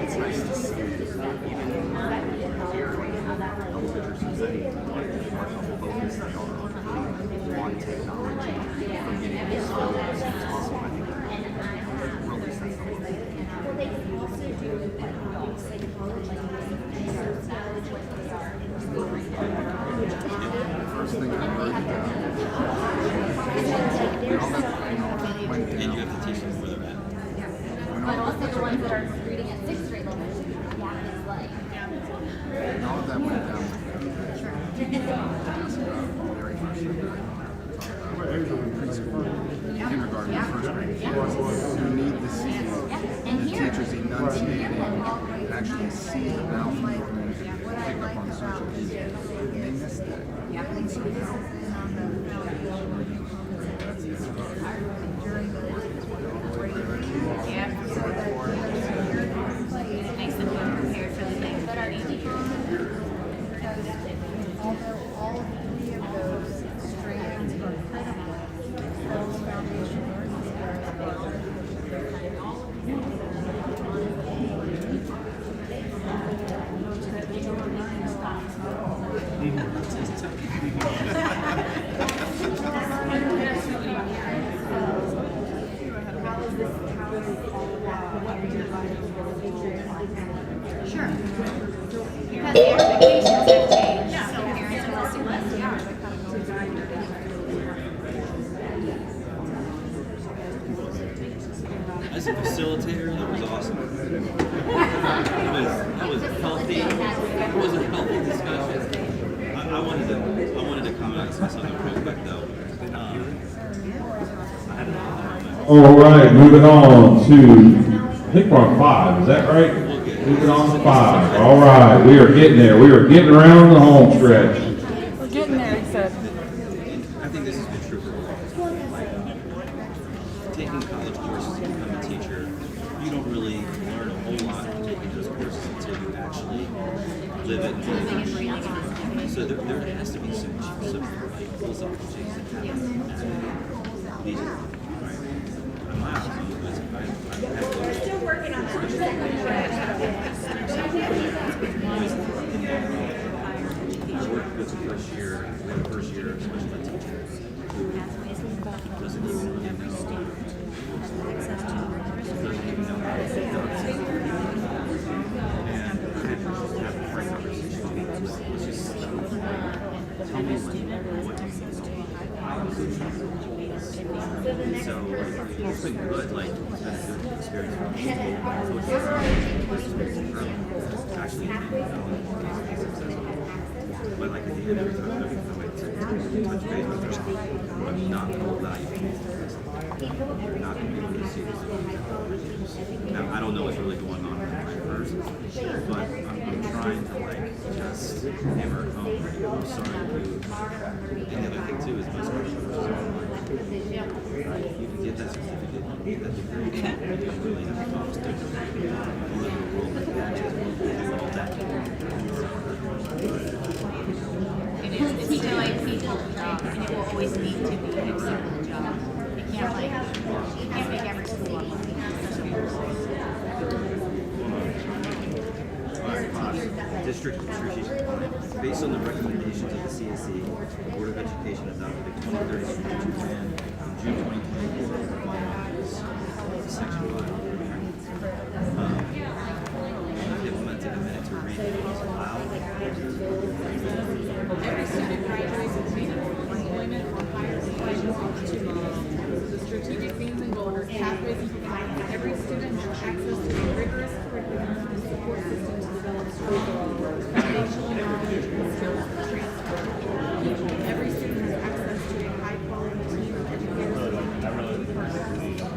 Speaker 11: It's nice to see even here, elementary society, how focused they are on technology from getting as small as possible. I think really sets them up.
Speaker 9: Well, they can also do psychology and knowledge what they are.
Speaker 11: First thing I heard,
Speaker 4: And you have to teach them where they're at.
Speaker 9: But also the ones that are reading at 6th grade level, yeah, it's like.
Speaker 11: and all of that went down like very first thing preschool, kindergarten, first grade. You need to see the teachers enunciating and actually see the mouth movement, pick up on social cues. And they missed that. And so now,
Speaker 1: Yeah. It makes them more prepared for the things that are easy.
Speaker 5: Although all 3 of those strands are critical, those foundation learning skills
Speaker 1: Sure. Because the expectations have changed, so parents are listening less. Yeah.
Speaker 4: As a facilitator, that was awesome. That was healthy. It was a healthy discussion. I wanted to comment on something real quick though.
Speaker 8: All right, moving on to, I think we're on 5, is that right? Moving on to 5. All right, we are getting there. We are getting around the home stretch.
Speaker 3: We're getting there, he said.
Speaker 4: I think this has been true for all of us. Taking college courses to become a teacher, you don't really learn a whole lot from taking those courses until you actually live it and breathe it. So there has to be some philosophical change that happens.
Speaker 9: We're still working on that.
Speaker 4: What's the first year of special ed teacher who doesn't even really know, doesn't even know how to sit down and have a frank conversation. Let's just tell me when So it's been good, like, it's been a good experience for me. Actually, but like at the end, every time I went to touch base with her, I'm not going to allow you to you're not going to be able to see this. Now, I don't know what's really going on in my person, but I'm trying to like just hammer it home. I'm sorry. And the other thing too is most customers are like, you can get that certificate, you can get that degree, you don't really have to follow students. You live in a world that matches do all that.
Speaker 1: It is, it's still like people job, and it will always need to be a simple job. You can't like, you can't make every school one.
Speaker 4: District strategic plan. Based on the recommendations of the CSE, the Board of Education adopted a 2030 strategic plan in June 2024. Section 5. Implemented a minute to read aloud.
Speaker 3: Every student graduates with meaningful employment or higher education opportunities. The strategic themes and goals, pathways, and performance. Every student has access to a rigorous curriculum and support system to develop strong foundational knowledge and skills transfer. Every student has access to a high-quality team of educators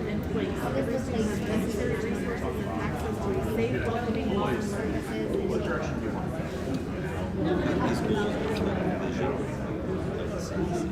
Speaker 3: and place. Every student has necessary resources and access to a safe, welcoming, modern learning environment.
Speaker 4: These goals reflect the vision of the CSE.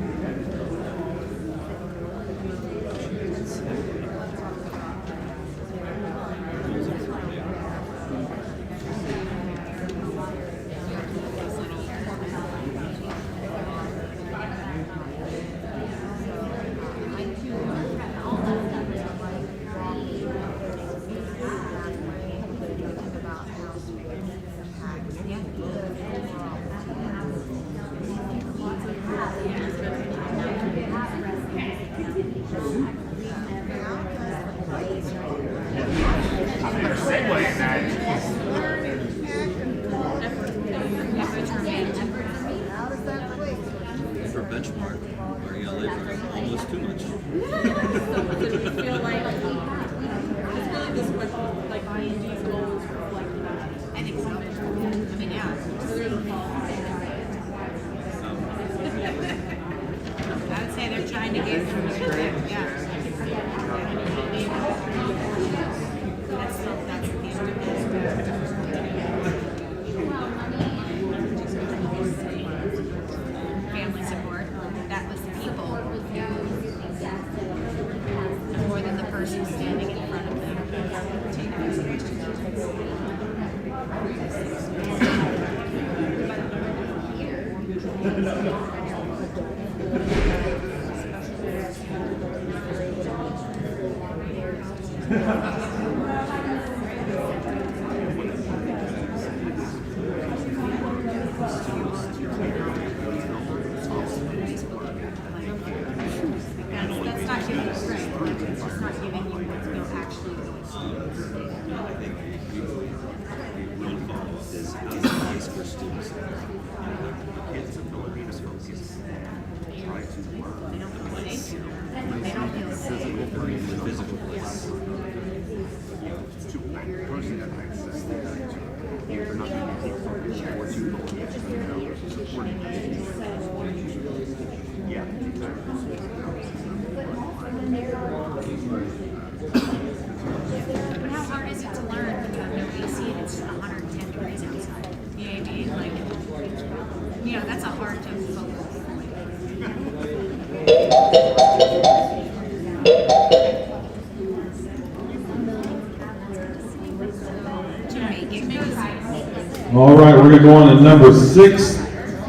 Speaker 4: For benchmark, or you gotta live almost too much.
Speaker 3: So do you feel like it's really this question, like ING's goals reflect that?
Speaker 1: I think so. I mean, yeah.
Speaker 3: So there's a
Speaker 1: I would say they're trying to get from yeah. That's the family support. That was the people more than the person standing in front of them. That's not giving you strength. It's not giving you what's going to actually go
Speaker 4: I think one follow-up is how does the case for students the kids in Philippines focus try to learn the place,
Speaker 1: They don't feel safe.
Speaker 4: the physical place.
Speaker 12: To person that makes this thing, they're not going to be focused on what you know, supporting
Speaker 11: Yeah.
Speaker 1: But how hard is it to learn when you have no AC and it's 110 degrees outside? You know what I mean? Like, you know, that's a hard to focus. To make it cozy.
Speaker 8: All right, we're gonna go on to number 6.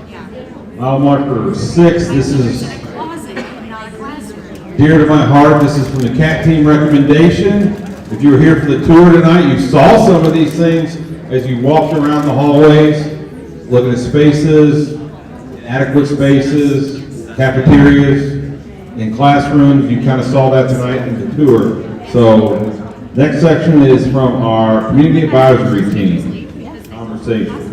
Speaker 1: Yeah.
Speaker 8: Mile marker 6. This is
Speaker 1: In a closet, not a classroom.
Speaker 8: dear to my heart. This is from the CAT team recommendation. If you were here for the tour tonight, you saw some of these things as you walked around the hallways, looking at spaces, adequate spaces, cafeterias, in classrooms. You kind of saw that tonight in the tour. So next section is from our community advisory team. Conversation.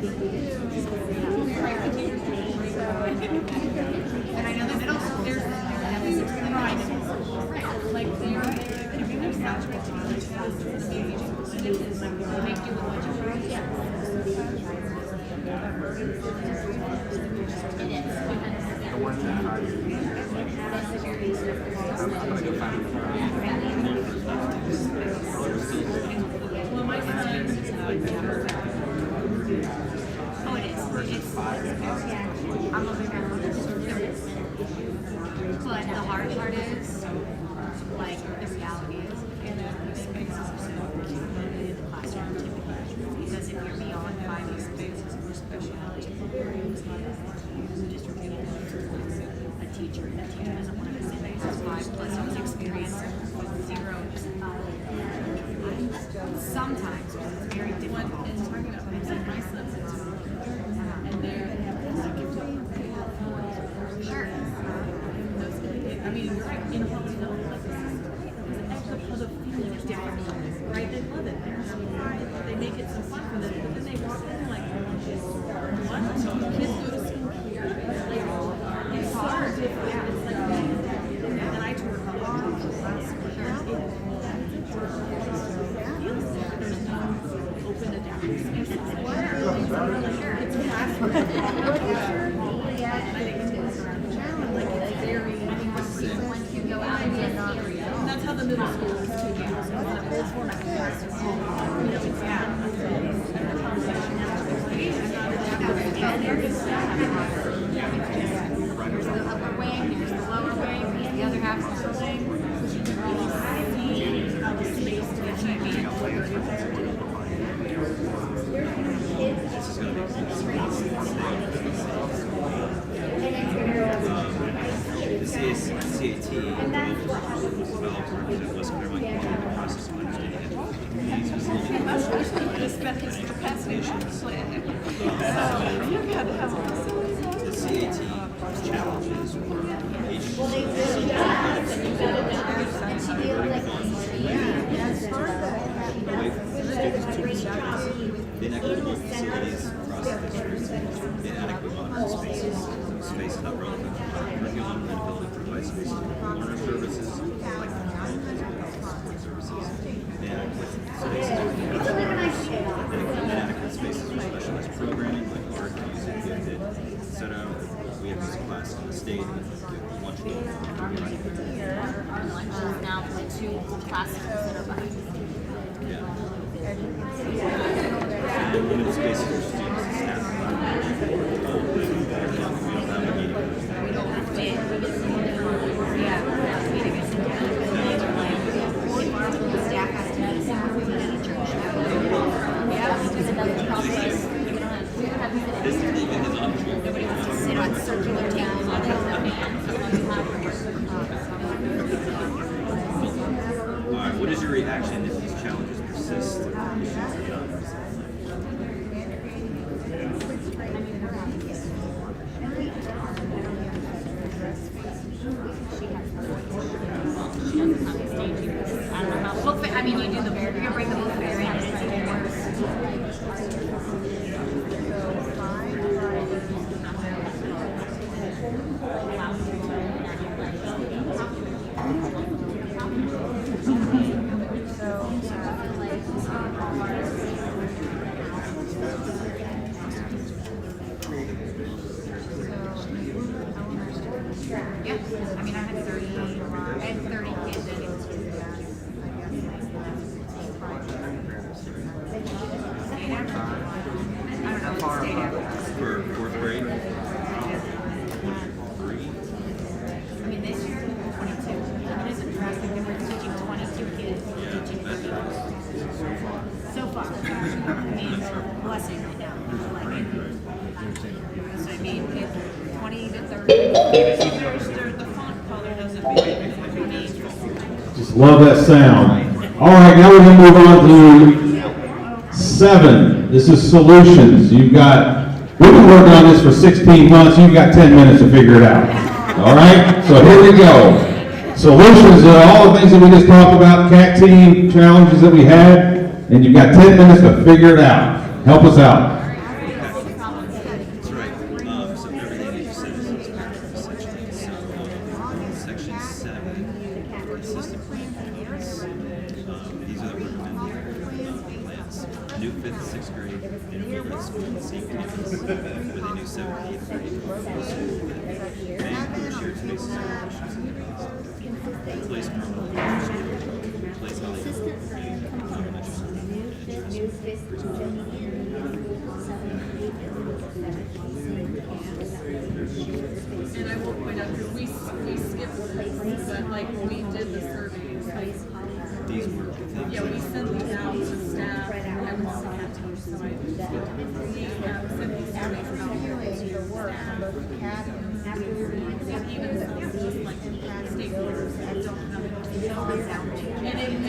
Speaker 1: And I know the middle school, there's emphasis to the middle school.
Speaker 3: Like they're saturated to each other's students, like they make do with what you want.
Speaker 12: The ones in 5 years. I'm gonna go find
Speaker 3: Well, my son
Speaker 1: Oh, it is. It's, I'm a big but the hard part is, like, the reality is, the spaces are so limited in the classroom typically. Because if you're beyond 5 spaces or speciality programs, the district can a teacher doesn't want to miss spaces 5+ years experience with 0. Sometimes it's very difficult.
Speaker 3: and talking about my son's in school, and they have like give to
Speaker 1: Sure.
Speaker 3: I mean, you're right, in public health, like the feeling is different, right? They love it. They're so pride. They make it so fun for them, but then they walk in like, what? Kids go to school here. Like, it's hard. It's like, and I toured a lot of last year. Open adaptive spaces. It's a classroom. I think it's challenge. Like it's very.
Speaker 1: Once you go out and get area.
Speaker 3: And that's how the middle school is too. It's more like a classroom. You know, it's
Speaker 1: Here's the upper wing, here's the lower wing, here's the other half of the wing. You can really see how the space to get I mean.
Speaker 4: The CAT was developed in West Clermont in the process of understanding it. The CAT challenges were each inequitable facilities across the district, inadequate modern spaces, space not relevant to curriculum, inability to provide spaces for learner services, like services, inadequate spaces for specialized programming like art, music, gifted, etc. We have music class in the state, lunch
Speaker 1: Our lunch is now for 2 classrooms that are by.
Speaker 4: and limited spaces for students and staff. We don't have a meeting.
Speaker 1: We don't have to. Yeah, meeting is like staff has to be somewhere at a church. Yeah, because another problem is we don't have nobody wants to sit on circular tables all day long.
Speaker 4: All right, what is your reaction if these challenges persist?
Speaker 1: I mean, you do the bear, you bring the book fair in, and it's even worse. Yeah, I mean, I had 30 kids in it. I don't know what the state average.
Speaker 4: For 4th grade? 23?
Speaker 1: I mean, this year, 22. It is a drastic difference teaching 22 kids
Speaker 4: Yeah,
Speaker 1: teaching
Speaker 4: that's
Speaker 1: 30. So far. I mean, blessing right now. So I mean, it's 20 to 30.
Speaker 3: The font color doesn't make any difference.
Speaker 8: Just love that sound. All right, now we're going to move on to 7. This is solutions. We've been working on this for 16 months. You've got 10 minutes to figure it out. All right, so here we go. Solutions are all the things that we just talked about, CAT team challenges that we had, and you've got 10 minutes to figure it out. Help us out.
Speaker 4: new 5th, 6th grade, and Merwin school on the same campus, with a new 7th and 8th grade middle school, many new shared spaces and options. Replace Clermont Elementary School, replace Hollywood Elementary School, and
Speaker 3: And I will point out, because we skipped this, but like when we did the surveys, like,
Speaker 4: these were the things.
Speaker 3: yeah, we sent these out to staff, and also had teachers, so I we sent these surveys out
Speaker 5: Doing the work on both academies.
Speaker 3: and even some just like stakeholders that don't have it.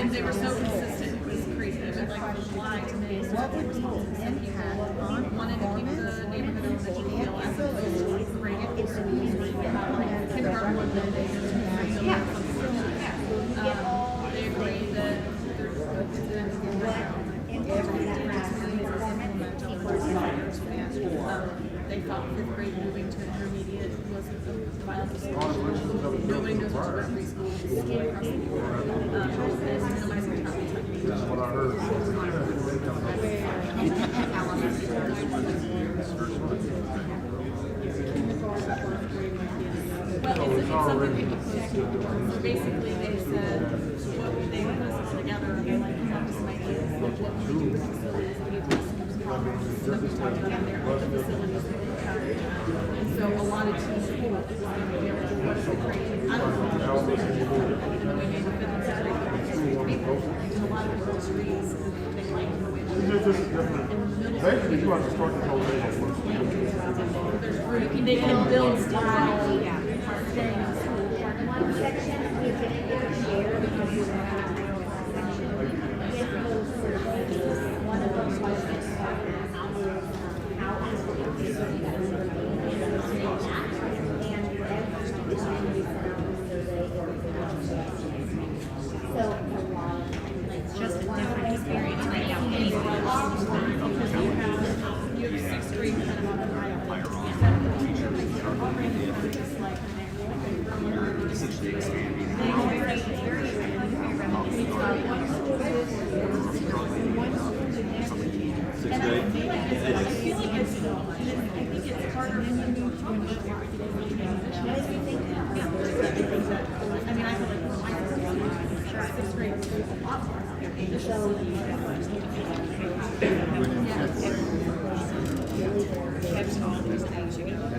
Speaker 3: And they were so consistent, it was crazy. It was like July to May.
Speaker 5: What would be the impact on
Speaker 3: Wanted to keep the neighborhood elementary feel as opposed to bring it to kindergarten one day. They agreed that they thought 5th grade moving to intermediate was a viable. Nobody knows what to preschool is across the board. And minimizing travel time.
Speaker 12: That's what I heard.
Speaker 3: Well, it's something we proposed to. So basically, they said what they put us together and they like come up with some ideas of what we do with facilities. We need to have some problems that we talked about there, like the facilities that we have. And so a lot of teams are going to be able to work with great. I don't know. And we made the 5th and 6th grade people. And a lot of the trees, they like the way
Speaker 12: It's just different. Basically, you have to start the whole thing over.
Speaker 3: they can build style.
Speaker 9: One section you can share because you have with those surveys, one of those questions how is so a lot
Speaker 1: It's just a different experience right now.
Speaker 3: You have 6th grade kind of on the high.
Speaker 4: Sixth grade?
Speaker 3: I feel like it's harder for them to understand everything. I mean, I feel like when my 6th grade is a lot more.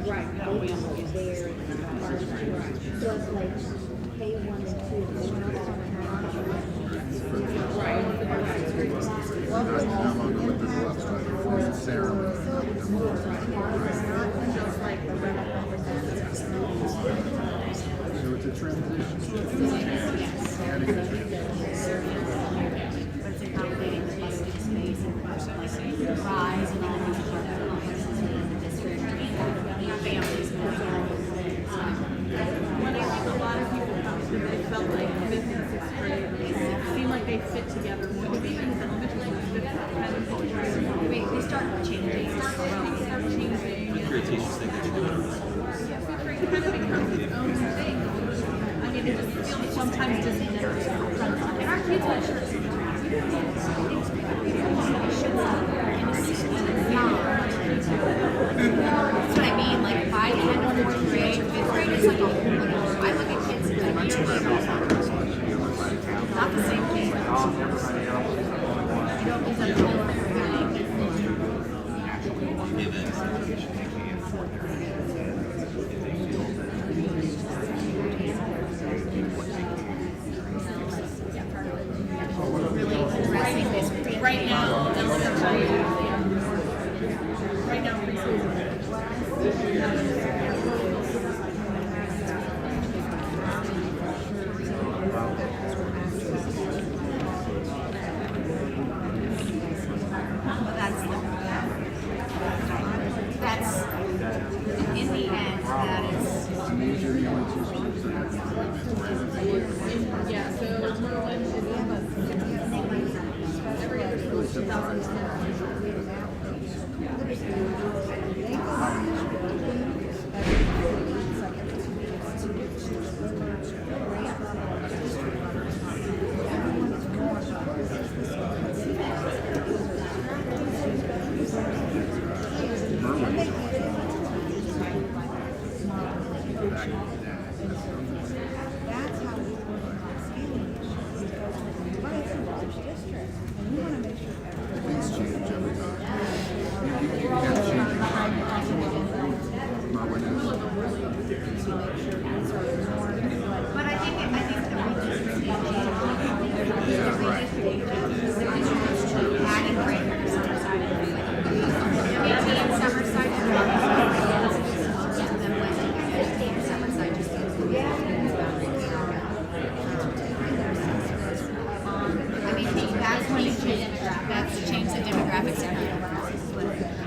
Speaker 9: right, so it's like K1 and 2.
Speaker 5: What would be the impact for the facilities board? It's not just like the representatives.
Speaker 12: So it's a transition. Adding a transition.
Speaker 1: But it's accommodating the busing space and like rides and all these other in the district. Families.
Speaker 3: When I think a lot of people come through, they felt like 5th and 6th grade, it seemed like they fit together more. Even in elementary school, 5th and 6th grade.
Speaker 1: They start changing.
Speaker 3: They start changing.
Speaker 4: When your teachers think that you're doing it.
Speaker 3: Yeah, 5th grade kind of becomes its own thing. I mean, it just feels sometimes disconnected. And our kids are sure
Speaker 1: That's what I mean. Like by the end of 4th grade, 5th grade is like a whole other. I look at kids and like not the same thing. You don't because addressing this
Speaker 3: right now, elementary. Right now, preschool.
Speaker 1: that's in the end that is
Speaker 3: Yeah, so Merwin is every other school is 2010.
Speaker 1: That's changed the demographics of here.
Speaker 4: All right,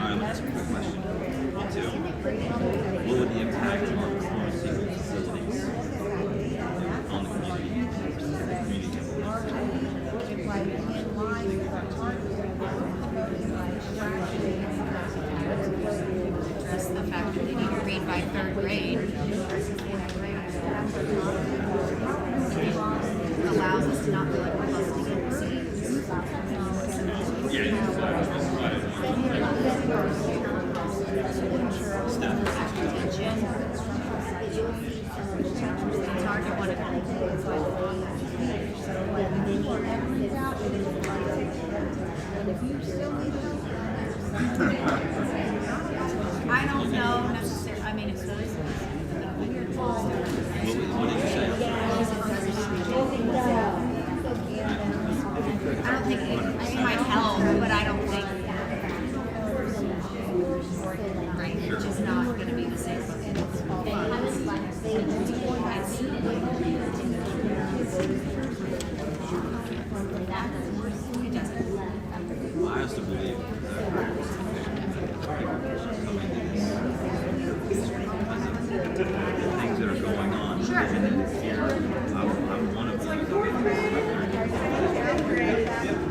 Speaker 4: let me ask you a quick question. Two, what would the impact of our performance center facilities on the community?
Speaker 1: Address the fact that they need to read by third grade. Allows us to not feel like we're busting in the seams. Attention. It's hard to want I don't know necessarily. I mean, it's really
Speaker 4: What did you say?
Speaker 1: I don't think it might help, but I don't think right, it's just not going to be the same. It doesn't.
Speaker 4: Well, I also believe things that are going on.
Speaker 1: Sure.
Speaker 4: I'm one of them.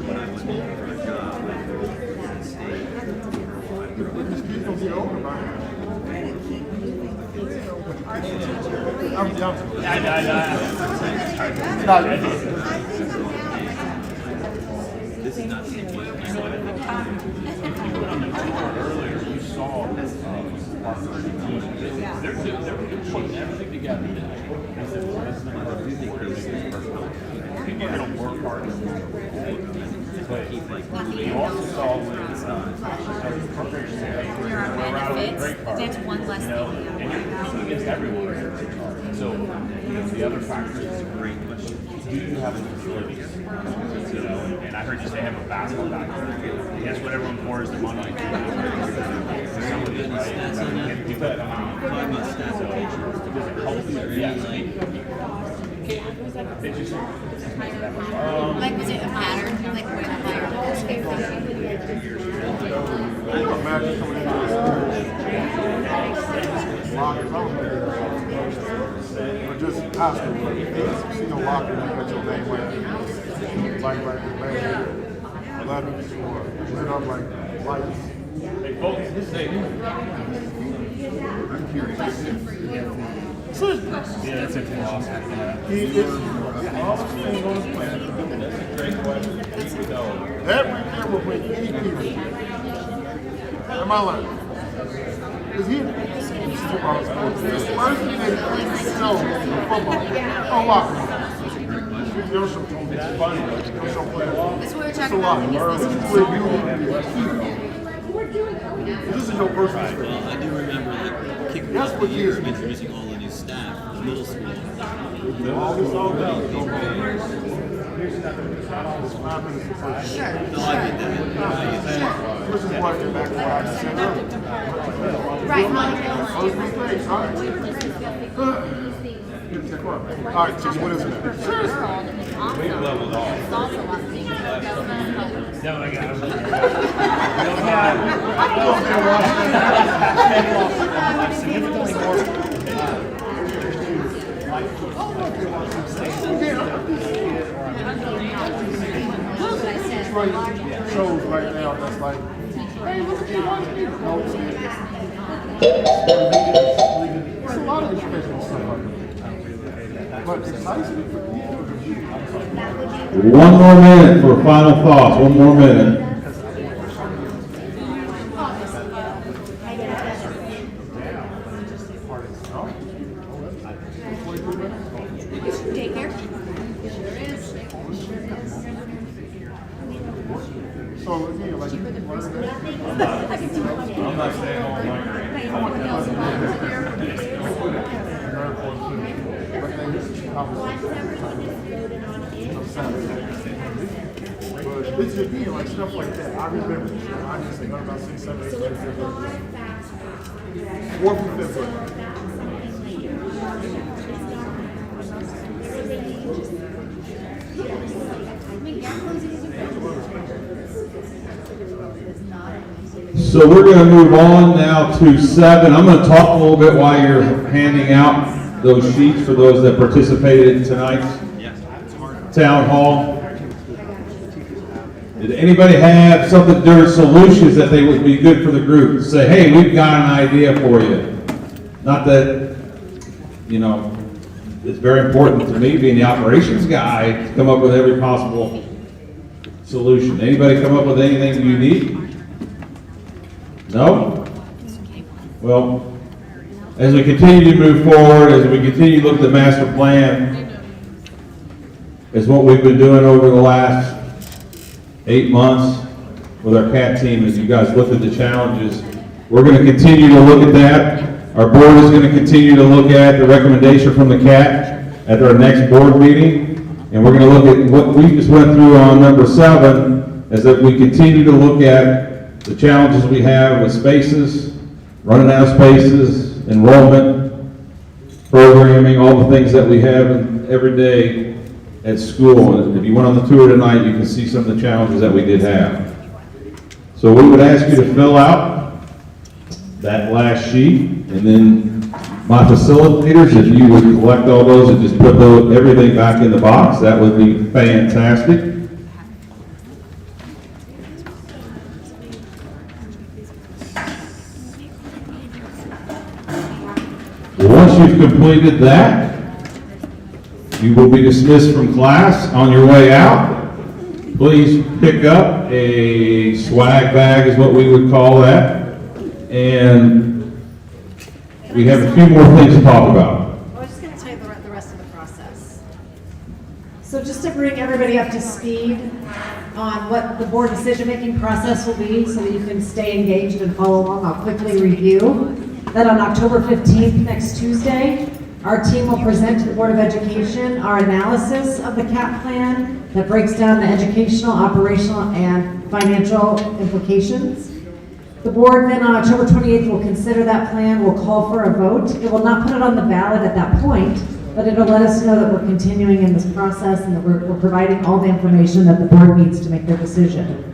Speaker 4: When I went home for a job, I was in state.
Speaker 12: This kid's gonna get older, man. I'm young.
Speaker 4: This is not the
Speaker 10: Earlier, you saw they're putting everything together. People are going to work hard. But you also saw
Speaker 1: There are benefits. That's one less thing.
Speaker 10: and you're competing against everyone. So, the other factor is a great question. Do you have the facilities? And I heard you say have a basketball background. Guess what everyone pours the money into? Somebody, right? People that
Speaker 1: Like, was it a pattern? Like, where the player was
Speaker 12: Imagine coming into this lockers on or just high school, like, see no locker, you got your name like letters or set up like lights.
Speaker 10: Hey, folks,
Speaker 12: I'm curious.
Speaker 10: yeah, that's it.
Speaker 12: He is all the things on his planet.
Speaker 8: That's a great question.
Speaker 12: That right there will bring any people. Am I lying? Is he? This is football sports. This first thing they show football. Oh, locker. There's some it's funny. There's some players.
Speaker 1: That's what we're
Speaker 12: It's a
Speaker 1: talking
Speaker 12: lot.
Speaker 1: about.
Speaker 12: This is where you this is your personal space.
Speaker 4: Well, I do remember like kicking
Speaker 12: That's
Speaker 4: off
Speaker 12: what
Speaker 4: the year
Speaker 12: you-
Speaker 4: of introducing all the new staff in the middle school.
Speaker 12: All this all done. It's 5 minutes before.
Speaker 1: Sure.
Speaker 4: No, I get that.
Speaker 12: This is what you're back to what I just said earlier.
Speaker 1: Right.
Speaker 12: First mistakes, all right. All right, teach, what is it?
Speaker 8: We leveled off.
Speaker 10: No, I got it. Significantly more.
Speaker 12: Shows right now that's like, hey, look at you, watch me. No, it's a lot of educational stuff out there. But it's nice.
Speaker 8: One more minute for final thoughts. One more minute.
Speaker 1: Daycare?
Speaker 12: So again, like,
Speaker 8: I'm not staying home like
Speaker 12: but it's just being like stuff like that. I remember, I just think about 6, 7, 8, 4th and 5th grade.
Speaker 8: So we're going to move on now to 7. I'm going to talk a little bit while you're handing out those sheets for those that participated in tonight's town hall. Did anybody have something, their solutions that they would be good for the group? Say, hey, we've got an idea for you. Not that, you know, it's very important to me, being the operations guy, to come up with every possible solution. Anybody come up with anything unique? No? Well, as we continue to move forward, as we continue to look at the master plan, is what we've been doing over the last 8 months with our CAT team, as you guys look at the challenges. We're going to continue to look at that. Our board is going to continue to look at the recommendation from the CAT at our next board meeting. And we're going to look at what we just went through on number 7, as that we continue to look at the challenges we have with spaces, running out of spaces, enrollment, programming, all the things that we have every day at school. And if you went on the tour tonight, you can see some of the challenges that we did have. So we would ask you to fill out that last sheet, and then my facilitators, if you would collect all those and just put everything back in the box, that would be fantastic. Once you've completed that, you will be dismissed from class. On your way out, please pick up a swag bag, is what we would call that. And we have a few more things to talk about.
Speaker 6: I was just going to tell you the rest of the process. So just to bring everybody up to speed on what the board decision-making process will be so that you can stay engaged and follow along, I'll quickly review that on October 15th, next Tuesday, our team will present to the Board of Education our analysis of the CAP plan that breaks down the educational, operational, and financial implications. The board then on October 28th will consider that plan, will call for a vote. It will not put it on the ballot at that point, but it'll let us know that we're continuing in this process and that we're providing all the information that the board needs to make their decision.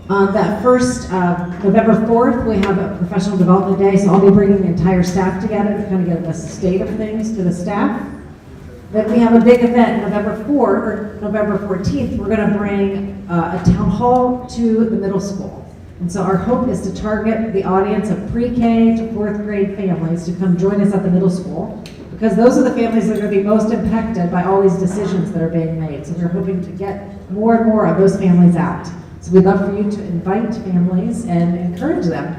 Speaker 6: That first, November 4th, we have a professional development day, so I'll be bringing the entire staff together to kind of get the state of things to the staff. Then we have a big event November 14th. We're going to bring a town hall to the middle school. And so our hope is to target the audience of pre-K to 4th grade families to come join us at the middle school, because those are the families that are going to be most impacted by all these decisions that are being made. So we're hoping to get more and more of those families out. So we'd love for you to invite families and encourage them.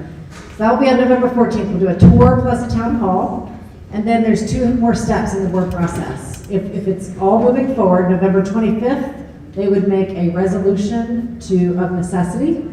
Speaker 6: So that will be on November 14th. We'll do a tour plus a town hall. And then there's 2 more steps in the board process. If it's all moving forward, November 25th, they would make a resolution of necessity.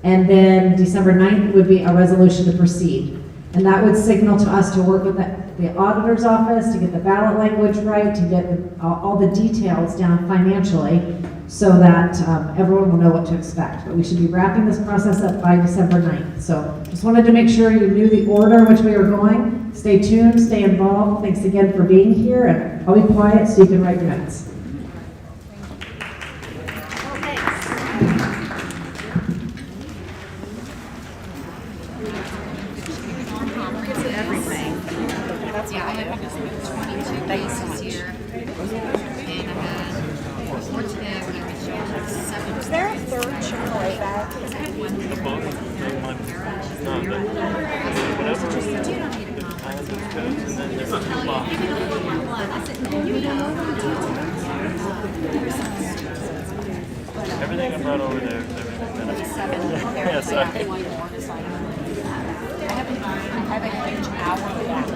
Speaker 6: And then December 9th would be a resolution to proceed. And that would signal to us to work with the auditor's office to get the ballot language right, to get all the details down financially so that everyone will know what to expect. But we should be wrapping this process up by December 9th. So just wanted to make sure you knew the order in which we are going. Stay tuned, stay involved. Thanks again for being here, and I'll be quiet so you can write your notes.
Speaker 1: Yeah, I had 22 cases here, and I had 4 today, but I was 7.
Speaker 5: Is there a third Chick-fil-A bag?
Speaker 1: I had 1 here.
Speaker 2: Everything I brought over there is everything that I
Speaker 1: 7.
Speaker 2: Yeah, sorry.
Speaker 1: I have a huge hour back.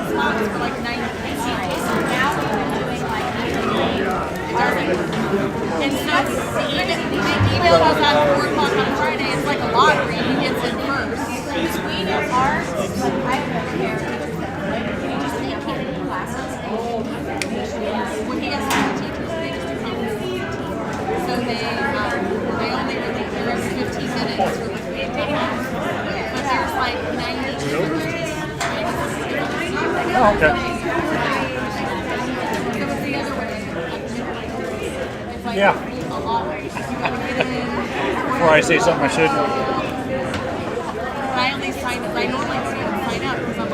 Speaker 1: Slots for like 90 cases. Now we've been doing like 90. And so they emailed us at 4 o'clock on Friday. It's like a lottery. Who gets in first? Between ours, I don't care. We just make Kennedy classes. When he gets to the teachers, they just come with the team. So they only really care every 15 minutes for like 8 minutes. But there's like 90
Speaker 2: Oh, okay. Yeah. Before I say something I shouldn't.
Speaker 3: I only sign up. I normally sign up because I'm